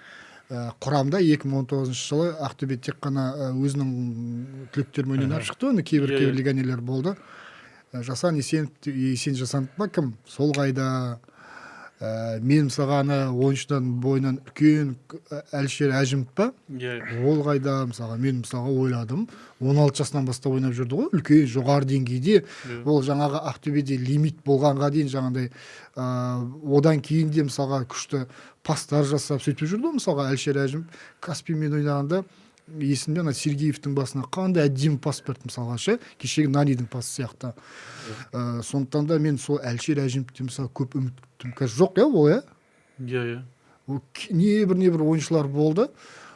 құрамда 2019 жылы Ақтөбе тек қана өзінің түлектерімен ойнап шықты. Оны кейбір легионерлер болды. Жасан Есен Жасанов па кім? Сол қайда. Мен мысалға ана ойыншыдан бойынан үлкен Әлшер Әжімов па? Ол қайда. Мысалға мен мысалға ойладым. 16 жасынан бастап ойнап жүрді ғой. Үлкен жоғары деңгейде. Ол жаңағы Ақтөбеде лимит болғанға дейін жаңағыдай одан кейін де мысалға күшті пастар жасап сөйтіп жүрді. Мысалға Әлшер Әжімов Каспиймен ойнағанда есімде ана Сергеевтің басына қандай әдемі пас берді мысалға ше, кешегі Нанидің пасы сияқты. Сондықтан да мен сол Әлшер Әжімовтен мысалы көп үміт күттім. Қазір жоқ ол Иә. Небір ойыншылар болды.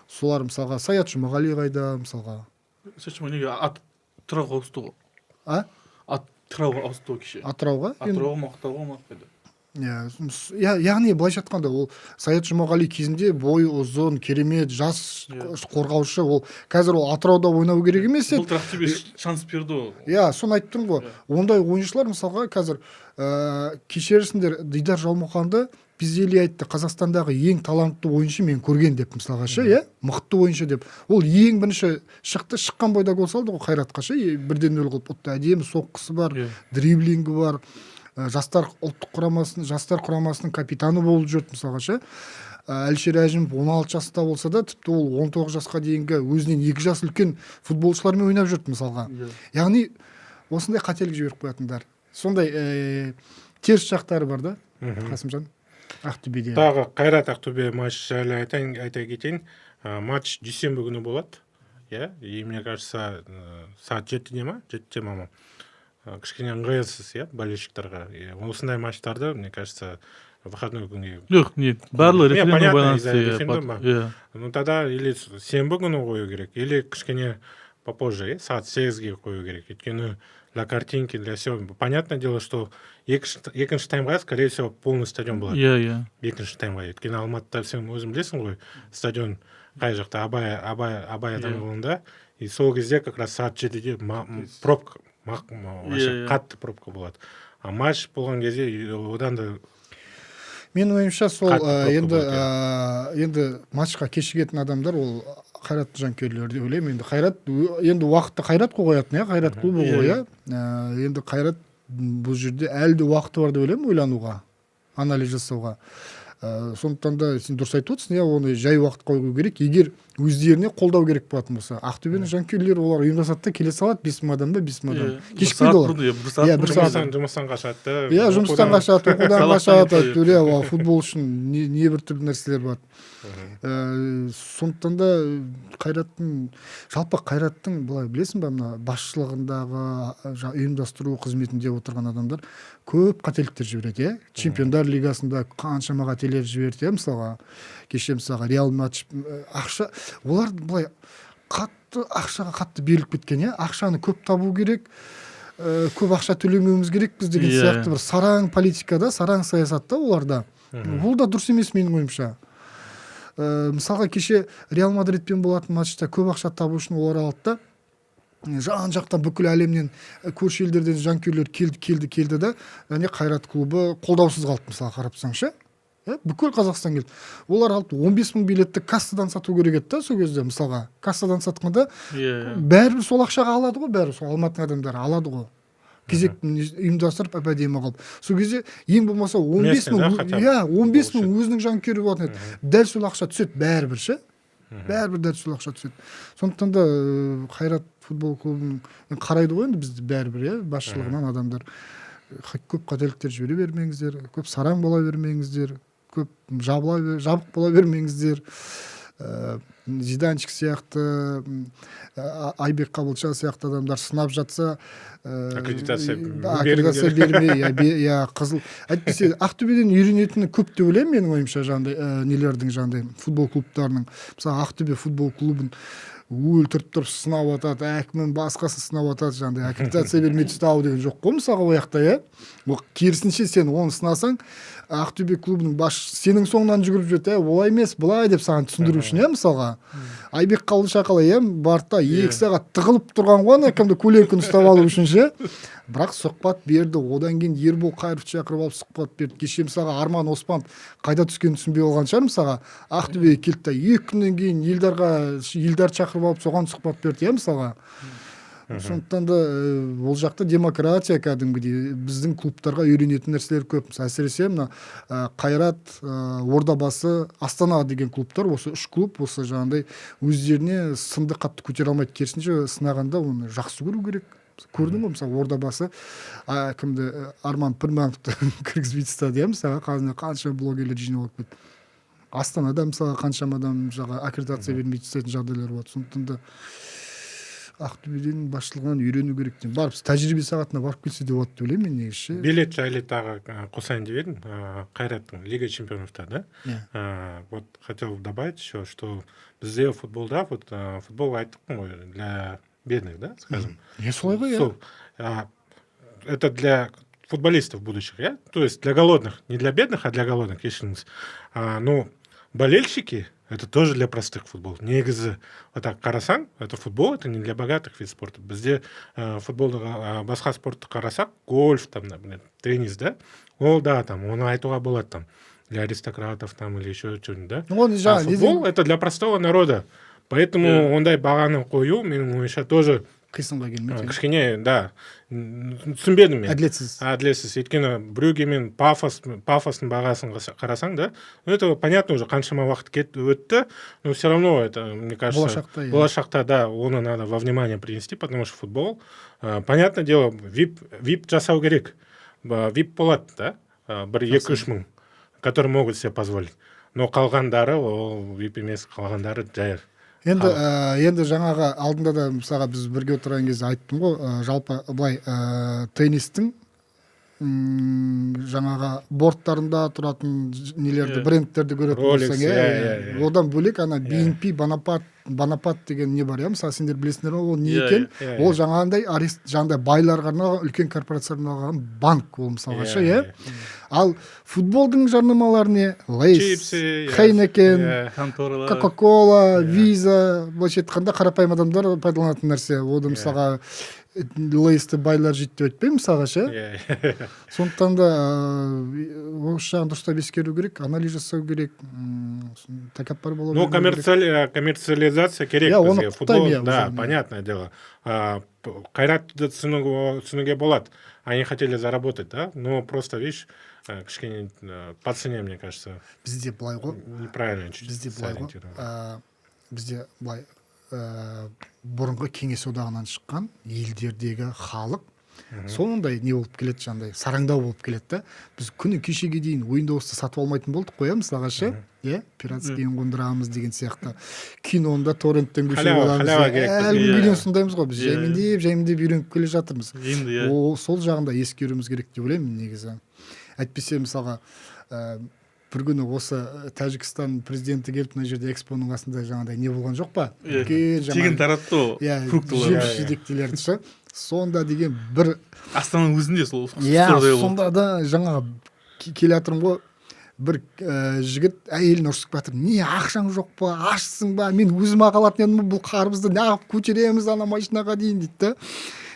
Солар мысалға Саят Жұмағали қайда мысалға. Неге Атырауға ауысты ғой. Атырауға ауысты ғой кеше. Атырауға? Мақтауға қайда. Яғни былайша айтқанда ол Саят Жұмағали кезінде бойы ұзын, керемет, жас қорғаушы, ол қазір ол Атырауда ойнау керек емес еді. Бұл Ақтөбе шанс берді ол. Соны айттым ғой. Ондай ойыншылар мысалға қазір кешерісіңдер Дидар Жалмұханды Пизели айтты, Қазақстандағы ең талантты ойыншы мен көрген деп мысалға ше, мықты ойыншы деп. Ол ең бірінші шыққан бойда гол салды ғой Қайратқа ше, 1-0 қылып ұтты. Әдемі соққысы бар, дриблингі бар. Жастар құрамасының капитаны болып жүрді мысалға ше. Әлшер Әжімов 16 жаста болса да, тіпті ол 19 жасқа дейінгі өзінен 2 жас үлкен футболшылармен ойнап жүрді мысалға. Яғни осындай қателік жіберіп қоятындар. Сондай теріс жақтары бар да, Қасымжан. Ақтөбеде. Тағы Қайрат Ақтөбе матч жайлы айта кетейін. Матч дүйсенбі күні болады. И мне кажется, сағат 7-де ма? кішкене ыңғайсыз иә болельщиктарға. Осындай матчтарды, мне кажется, выходной күнге. Жоқ, не, барлығы Не, референдум понятно, байланысты. из-за референдума. Иә. Ну тогда или сенбі күні қою керек, или кішкене попозже, сағат 8-ге қою керек. Өйткені для картинки, для всего. Понятное дело, что екінші таймға, скорее всего, полный стадион болады. Иә. Екінші таймға. Өйткені Алматыда сен өзің білесің ғой, стадион қай жақта, Абай адам жолында. И сол кезде как раз сағат 7-де пробка, вообще қатты пробка болады. А матч болған кезде одан да менің ойымша сол Қатты пробка енді матчқа кешігетін адамдар ол Қайрат жанкүйерлері деп ойлаймын. Енді Қайрат енді уақытты Қайрат қоятын, иә, Қайрат клубы ғой, иә. Енді Қайрат бұл жерде әлі де уақыты бар деп ойлаймын ойлануға, анализ жасауға. Сондықтан да сен дұрыс айтып отырсың, иә, оны жай уақыт қою керек. Егер өздеріне қолдау керек болатын болса, Ақтөбенің жанкүйерлері олар ұйымдасады да келе салады, 5 мың адам ба, 5 мың адам. Кешікпейді олар. Иә, бір сағат. Жұмыстан қашады. Иә, жұмыстан қашады, оқудан қашады, иә, футбол үшін не бір түрлі нәрселер бар. Сондықтан да жалпы Қайраттың былай білесің ба, мына басшылығындағы ұйымдастыру қызметінде отырған адамдар көп қателіктер жібереді, иә. Чемпиондар лигасында қаншама қателер жіберді, мысалға кеше мысалға Реал матч ақша, олар былай ақшаға қатты беріліп кеткен, иә. Ақшаны көп табу керек, көп ақша төлемеуіміз керекпіз деген сияқты бір сараң политикада, сараң саясатта оларда. Бұл да дұрыс емес менің ойымша. Мысалға кеше Реал Мадридпен болатын матчта көп ақша табу үшін олар алды да жан-жақтан бүкіл әлемнен көрші елдерден жанкүйерлер келді да, яғни Қайрат клубы қолдаусыз қалды, мысалы қарап тұрсаңшы. Бүкіл Қазақстан келді. Олар алды 15 мың билетті кассадан сату керек еді да, сол кезде мысалға. Кассадан сатқанда бәрібір сол ақшаға алады ғой, бәрі сол Алматының адамдары алады ғой. Кезек ұйымдастырып әп-әдемі қылып. Сол кезде ең болмаса 15 мың өзінің жанкүйері болатын еді. Дәл сол ақша түседі бәрібір ше. Бәрібір дәл сол ақша түседі. Сондықтан да Қайрат футбол клубын қарайды ғой енді бізді бәрібір, иә, басшылығынан адамдар. Көп қателіктер жібере бермеңіздер, көп сараң бола бермеңіздер, көп жабық бола бермеңіздер. Зиданчик сияқты, Айбек Қабылша сияқты адамдар сынап жатса, аккредитация бермей, я қызыл. Әйтпесе Ақтөбеден үйренетіні көп деп ойлаймын менің ойымша, нелердің жаңағыдай футбол клубтарының. Мысалы Ақтөбе футбол клубын өлтіріп тұрып сынап атады, әкімін басқасын сынап атады, жаңағыдай аккредитация бермей ұстау деген жоқ қой мысалға ол жақта, иә. Керісінше сен оны сынасаң, Ақтөбе клубының басшысы сенің соңынан жүгіріп жүреді, олай емес, былай деп саған түсіндіру үшін, иә, мысалға. Айбек Қабылша қалай, иә, бартта 2 сағат тығылып тұрған ғой, кімді көйлекін ұстап алу үшін ше. Бірақ сұхбат берді, одан кейін Ербол Қайыровты шақырып алып сұхбат берді. Кеше мысалға Арман Оспанов қайда түскенін түсінбей қалған шығар, мысалға Ақтөбеге келді, 2 күннен кейін Елдар шақырып алып соған сұхбат берді, иә, мысалға. Сондықтан да ол жақта демократия кәдімгідей, біздің клубтарға үйренетін нәрселер көп. Әсіресе мына Қайрат, Ордабасы, Астана деген клубтар, осы 3 клуб осы жаңағыдай өздеріне сынды қатты көтере алмайды. Керісінше сынағанда оны жақсы көру керек. Көрдің ғой, мысалы Ордабасы кімді Арман Пірмановты кіргізбей тастады, иә, мысалға қанша блогерлер жиналып кетті. Астанада мысалға қаншама адам аккредитация бермей тастайтын жағдайлар болады. Сондықтан да Ақтөбеден басшылығынан үйрену керек. Барып тәжірибе сағатына барып келсе де болады деп ойлаймын мен негізі. Билет жайлы тағы қосайын деп едім. Қайраттың Лига чемпионовта, да? Вот хотел добавить еще, что бізде футболда, футбол айттық ғой, для бедных, да, скажем. Солай ғой, иә. Это для футболистов будущих, я? То есть для голодных, не для бедных, а для голодных, кешіріңіз. Ну, болельщики это тоже для простых футбол. Негізі, вот так қарасаң, это футбол, это не для богатых вид спорта. Бізде футболда басқа спортты қарасақ, гольф, там, например, теннис, да? Ол, да, там, оны айтуға болады, там, для аристократов, там, или еще что-нибудь, да? А футбол это для простого народа. Поэтому ондай бағаны қою, менің ойымша, тоже қисынға келмейді. Кішкене, да, түсінбедім мен. Әділетсіз. Өйткені Брюгге мен Пафостың бағасын қарасаң, да, это понятно уже, қаншама уақыт өтті, но все равно это, мне кажется, болашақта, да, оны надо во внимание принести, потому что футбол, понятное дело, VIP жасау керек. VIP болады, да, бір 2-3 мың, которые могут себе позволить. Но қалғандары, ол VIP емес, қалғандары жайыр. Енді жаңағы алдында да мысалға біз бірге отырған кезде айттым ғой, жалпы былай теннистің жаңағы борттарында тұратын нелерді, брендтерді көретін болсаң, одан бөлек ана BNP Bonaparte деген не бар, мысалы сендер білесіңдер ол не екен? Ол жаңағындай жаңағындай байларға арналған, үлкен корпорацияларға арналған банк ол мысалға ше, ал футболдың жарнамалары не? Лейс, Хайнекен, Кока-кола, Виза, былайша айтқанда қарапайым адамдар пайдаланатын нәрсе. Ода мысалға Лейсті байлар жейді деп айтпаймын мысалға ше. Сондықтан да осы жағын дұрыстап ескеру керек, анализ жасау керек, тәкаппар болу керек. Ну, коммерциализация керек бізге футбол, да, понятное дело. Қайратты түсінуге болады. Они хотели заработать, да? Но просто, видишь, кішкене по цене, мне кажется. Бізде былай ғой. Неправильно чуть-чуть. Бізде былай ғой. Бізде былай бұрынғы кеңес одағынан шыққан елдердегі халық сондай не болып келеді, жаңағыдай сараңдау болып келеді да. Біз күні кешеге дейін Windows'ты сатып алмайтын болдық қой, мысалға ше, пиратский қондырамыз деген сияқты. Киноны торренттен көшіріп аламыз. Әлі күнге сондаймыз ғой, біз жаймендеп үйреніп келе жатырмыз. Сол жағында ескеруіміз керек деп ойлаймын негізі. Әйтпесе мысалға бір күні осы Тәжікстан президенті келіп мына жерде экспоның қасында жаңағыдай не болған жоқ па? Тегін таратты ғой фруктылар. Жеміс-жидектілерді ше. Сонда деген бір Астананың өзінде сол. Сонда да жаңағы келе жатырмын ғой, бір жігіт әйелін ұрсып жатыр. Не ақшаң жоқ па? Ашсың ба? Мен өзім ағалатын едім, бұл қарбызды неғып көтереміз ана машинаға дейін дейді да.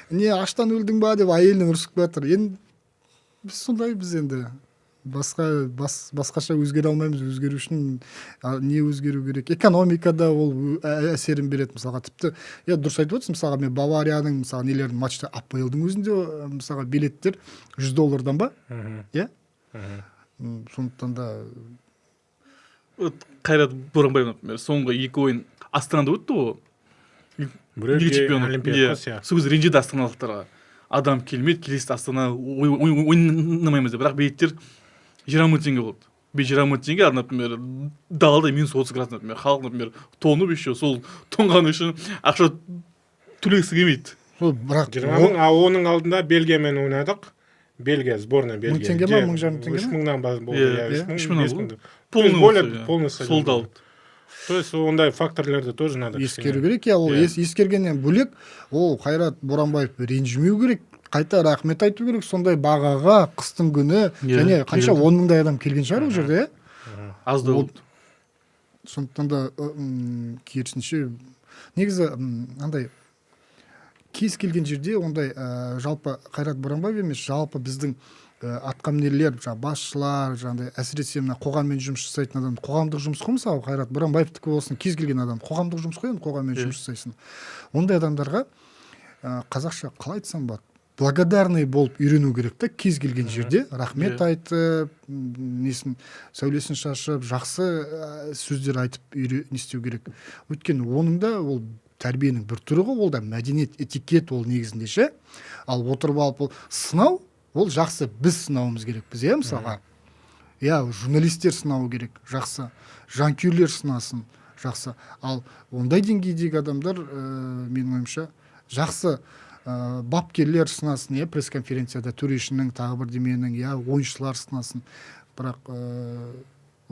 Не аштан өлдің ба деп әйелін ұрсып жатыр. Енді біз сондай, біз енді басқаша өзгере алмаймыз. Өзгеру үшін не өзгеру керек? Экономикада ол әсерін береді мысалға. Тіпті дұрыс айтып отырсың, мысалға мен Баварияның мысалға нелердің матчта АПЛ-дың өзінде мысалға билеттер $100 ба? Иә? Сондықтан да Қайрат Боранбаев, например, соңғы 2 ойын Астанада өтті ғой. Біреуге Олимпиакос сияқты. Сол кезде ренжіді астаналықтарға. Адам келмейді, келесі Астана ойнамаймыз деп. Бірақ билеттер 20 мың теңге болды. 20 мың теңге, например, далада -30 градус, например, халық, например, тоңып еще сол тоңғаны үшін ақша төлегісі келмейді. Бірақ 20 мың, оның алдында Бельгиямен ойнадық. Бельгия, сборная Бельгия. 1000 теңге ма, 1500 теңге? 3000-нан болды. 3000 полностью sold out. То есть ондай факторларды тоже надо ескеру керек. Ол ескергеннен бөлек, ол Қайрат Боранбаев ренжімеу керек, қайта рахмет айту керек. Сондай бағаға қыстың күні және қанша 10 мыңдай адам келген шығар ол жерде. Аз да болды. Сондықтан да керісінше негізі андай кез келген жерде ондай жалпы Қайрат Боранбаев емес, жалпы біздің атқамінерлер, басшылар, жаңағыдай әсіресе мына қоғаммен жұмыс жасайтын адам, қоғамдық жұмыс қой мысалы Қайрат Боранбаевтікі болсын, кез келген адам қоғамдық жұмыс қой, қоғаммен жұмыс жасайсың. Ондай адамдарға қазақша қалай айтсам болады, благодарный болып үйрену керек та, кез келген жерде рахмет айтып, несін сәулесін шашып, жақсы сөздер айтып не істеу керек. Өйткені оның да ол тәрбиенің бір түрі ғой, ол да мәдениет, этикет ол негізінде ше. Ал отырып алып сынау, ол жақсы, біз сынауымыз керек біз, мысалға. Журналистер сынауы керек, жақсы. Жанкүйерлер сынасын, жақсы. Ал ондай деңгейдегі адамдар, менің ойымша, жақсы бапкерлер сынасын, пресс-конференцияда төрешінің, тағы бір деменің, ойыншылар сынасын. Бірақ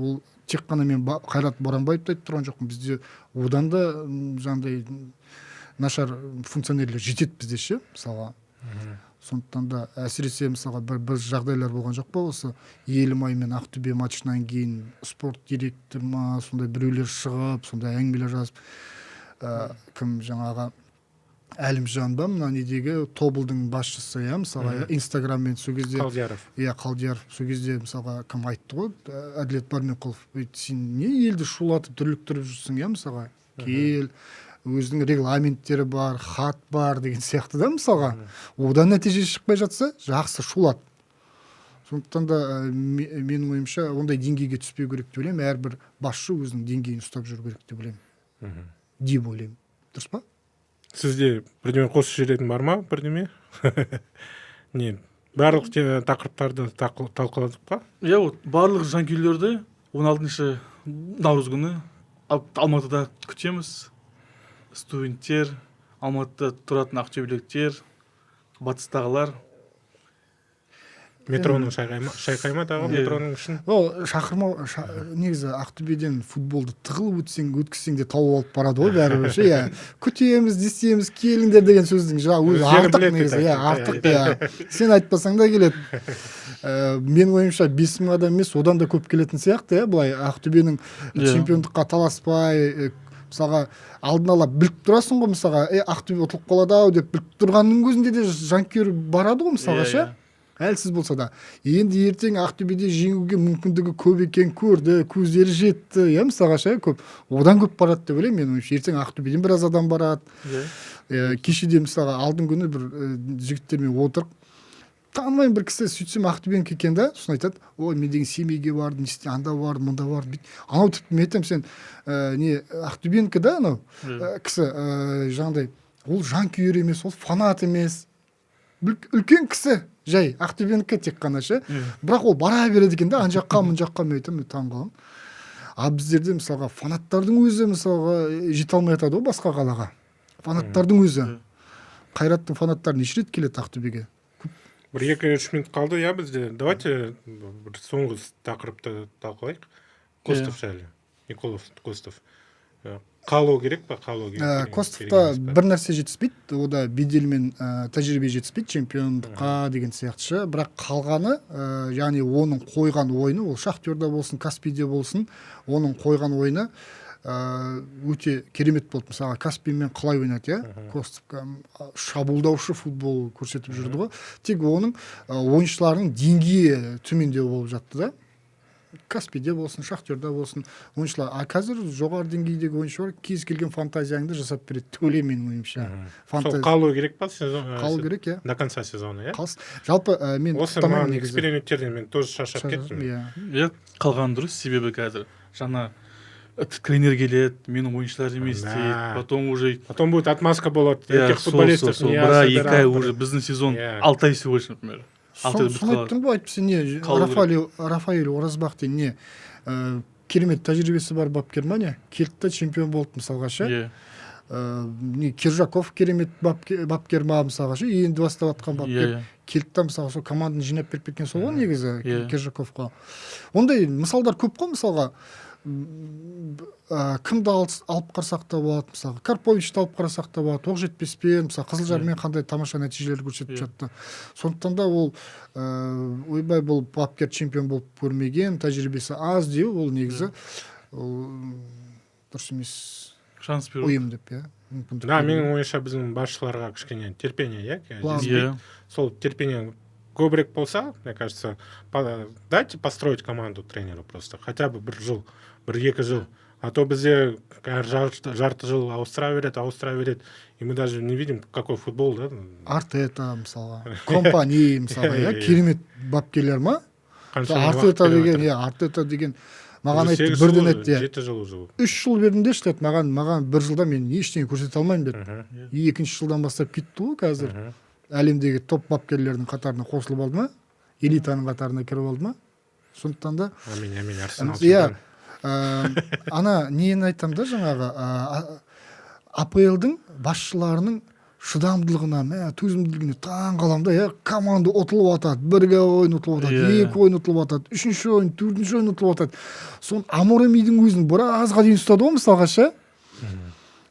ол тек қана мен Қайрат Боранбаевты айтып тұрған жоқпын. Бізде одан да жаңағыдай нашар функционерлер жетеді бізде ше, мысалға. Сондықтан да әсіресе мысалға бір жағдайлар болған жоқ па, осы Елімай мен Ақтөбе матчынан кейін спорт директор ма, сондай біреулер шығып, сондай әңгімелер жазып, кім жаңағы Әлімжан ба, мына недегі Тобылдың басшысы, мысалға Инстаграммен сол кезде Қалдияров сол кезде мысалға кім айтты ғой, Әділет Барменқұлов, сен не елді шулатып дүрліктіріп жүрсің, мысалға кел, өзінің регламенттері бар, хат бар деген сияқты да мысалға. Одан нәтиже шықпай жатса, жақсы шулат. Сондықтан да менің ойымша ондай деңгейге түспеу керек деп ойлаймын. Әрбір басшы өзінің деңгейін ұстап жүру керек деп ойлаймын. Деп ойлаймын. Дұрыс па? Сізде бірдеме қосып жіберетін бар ма, бірдеме? Не, барлық тақырыптарды талқыладық па? Барлық жанкүйерлерді 16 наурыз күні Алматыда күтеміз. студенттер, Алматыда тұратын ақтөбеліктер, батыстағылар. Метроның шайқайма дағы метроның ішін. Ол шақырмау негізі Ақтөбеден футболды тығылып өткізсең де тауып алып барады ғой бәрібір ше. Иә, күтеміз, дестеміз, келіңдер деген сөздің өзі артық негізі. Иә, артық. Иә. Сен айтпасаң да келеді. Менің ойымша 5000 адам емес, одан да көп келетін сияқты, иә, былай Ақтөбенің чемпиондыққа таласпай, мысалға алдын ала біліп тұрасың ғой, мысалға, Ақтөбе ұтылып қалады-ау деп біліп тұрғанның өзінде де жанкүйер барады ғой, мысалға ше. Әлсіз болса да. Енді ертең Ақтөбеде жеңуге мүмкіндігі көп екен көрді, көздері жетті, иә, мысалға ше, көп. Одан көп барады деп ойлаймын менің ойымша. Ертең Ақтөбеден біраз адам барады. Кешеде мысалға алдың күні бір жігіттермен отырып, танымаймын бір кісі, сөйтсем Ақтөбенікі екен да, сосын айтады, ой, мен деген семейге бардым, анда бардым, мында бардым, анау тіпті мен айтамын, сен Ақтөбенікі да, анау кісі жаңағыдай, ол жанкүйер емес, ол фанат емес, үлкен кісі, жай Ақтөбенікі тек қана ше, бірақ ол бара береді екен да, ан жаққа мын жаққа, мен айтамын, таңғаламын. А біздерде мысалға фанаттардың өзі мысалға жете алмай жатады ғой басқа қалаға. Фанаттардың өзі. Қайраттың фанаттары неше рет келеді Ақтөбеге? Бір 2-3 минут қалды, иә, бізде. Давайте бір соңғы тақырыпты талқылайық. Костов жайлы. Николов Костов. Қалу керек па? Қалу керек. Костовта бір нәрсе жетіспейді, ода бедел мен тәжірибе жетіспейді чемпиондыққа деген сияқты. Бірақ қалғаны, яғни оның қойған ойыны, ол Шахтерда болсын, Каспийде болсын, оның қойған ойыны өте керемет болды. Мысалға Каспиймен қалай ойнады, иә? Костов шабуылдаушы футбол көрсетіп жүрді ғой. Тек оның ойыншыларының деңгейі төмендеу болып жатты да. Каспийде болсын, Шахтерда болсын, ойыншылар. А қазір жоғары деңгейдегі ойыншылар кез келген фантазияңды жасап береді деп ойлаймын менің ойымша. Сол қалу керек па сезон? Қалу керек, иә. До конца сезона, иә? Жалпы мен құптамаймын негізі. Осы эксперименттерден мен тоже шаршап кеттім. Иә, қалған дұрыс, себебі қазір жаңа тренер келеді, менің ойыншылар емес дейді, потом будет отмазка болады этих футболистов. Бірақ 2 ай уже біздің сезон 6 ай всего лишь, например. Соны айттым ғой, айтыпсы, не Рафаэль Оразбақ деген не керемет тәжірибесі бар бапкер ма, не келді чемпион болды мысалға ше. Не Киржаков керемет бапкер ма мысалға ше, енді бастап атқан бапкер келді да мысалға сол команданы жинап беріп кеткен сол ғой негізі Киржаковқа. Ондай мысалдар көп қой, мысалға кімді алып қарсақ та болады, мысалы Карповичті алып қарасақ та болады, Оқжетпеспен, мысалы Қызылжармен қандай тамаша нәтижелер көрсетіп жатты. Сондықтан да ол ойбай бұл бапкер чемпион болып көрмеген, тәжірибесі аз деу, ол негізі дұрыс емес. Шанс беру. Ойым деп, иә. Да, менің ойымша біздің басшыларға кішкене терпение, иә? Сол терпение көбірек болса, мне кажется, дайте построить команду тренеру просто, хотя бы бір жыл, бір 2 жыл. А то бізде жарты жыл ауыстыра береді, и мы даже не видим, какой футбол, да? Артета, мысалға, компания, мысалға, керемет бапкерлер ма? Артета деген, маған айтты, бірден айтты, 7 жыл уже. 3 жыл бердім де штат, маған 1 жылда мен ештеңе көрсете алмаймын деді. 2-ші жылдан бастап кетті ғой қазір. Әлемдегі топ бапкерлердің қатарына қосылып алды ма? Элитаның қатарына кіріп алды ма? Сондықтан да... Амин, Арсенал. Иә, ана нені айтам да жаңағы, АПЛ-дың басшыларының шыдамдылығына, төзімділігіне таң қаламда, иә, команда ұтылып атады, 1 ойын ұтылып атады, 2 ойын ұтылып атады, 3-ші ойын, 4-ші ойын ұтылып атады. Сон Аморемидің өзін біразға дейін ұстады ғой, мысалға ше.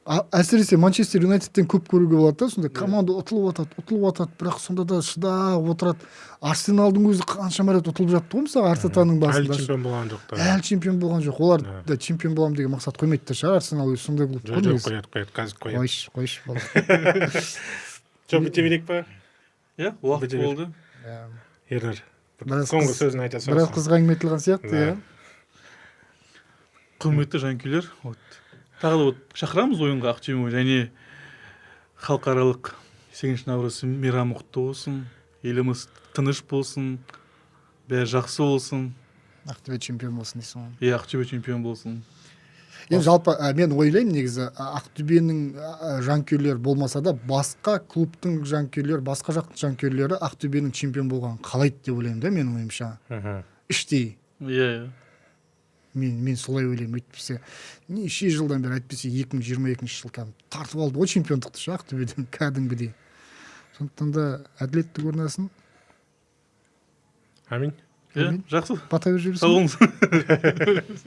Әсіресе Манчестер Юнайтедтен көп көруге болады да, сонда команда ұтылып атады, бірақ сонда да шыдап отырады. Арсеналдың өзі қаншама рет ұтылып жатты ғой, мысалы Артетаның басында. Әлі чемпион болған жоқ та. Әлі чемпион болған жоқ. Олар да чемпион болам деген мақсат қоймайды да шығар, Арсенал өзі сондай клуб қой. Қояды, қазір қояды. Қойшы болды. Жоқ, біте берейік па? Иә, уақыт болды. Ернар, соңғы сөзін айта салсын. Біраз қызға әңгіме айтылған сияқты, иә. Құрметті жанкүйерлер, тағы да шақырамыз ойынға Ақтөбе, және халықаралық 8 наурыз мейрамы құтты болсын, еліміз тыныш болсын, бәрі жақсы болсын. Ақтөбе чемпион болсын дейсің ғой. Иә, Ақтөбе чемпион болсын. Енді жалпы мен ойлаймын негізі Ақтөбенің жанкүйерлері болмаса да басқа клубтың жанкүйерлері, басқа жақтың жанкүйерлері Ақтөбенің чемпион болғанын қалайды деп ойлаймын да, менің ойымша. Іштей. Иә. мен солай ойлаймын. Әйтпесе неше жылдан бері, әйтпесе 2022 жыл кәдімгі тартып алды ғой чемпиондықты ше Ақтөбеден кәдімгідей. Сондықтан да әділеттік орнасын. Аминь. Жақсы. Бата беріп жіберсің. Сау болыңыз.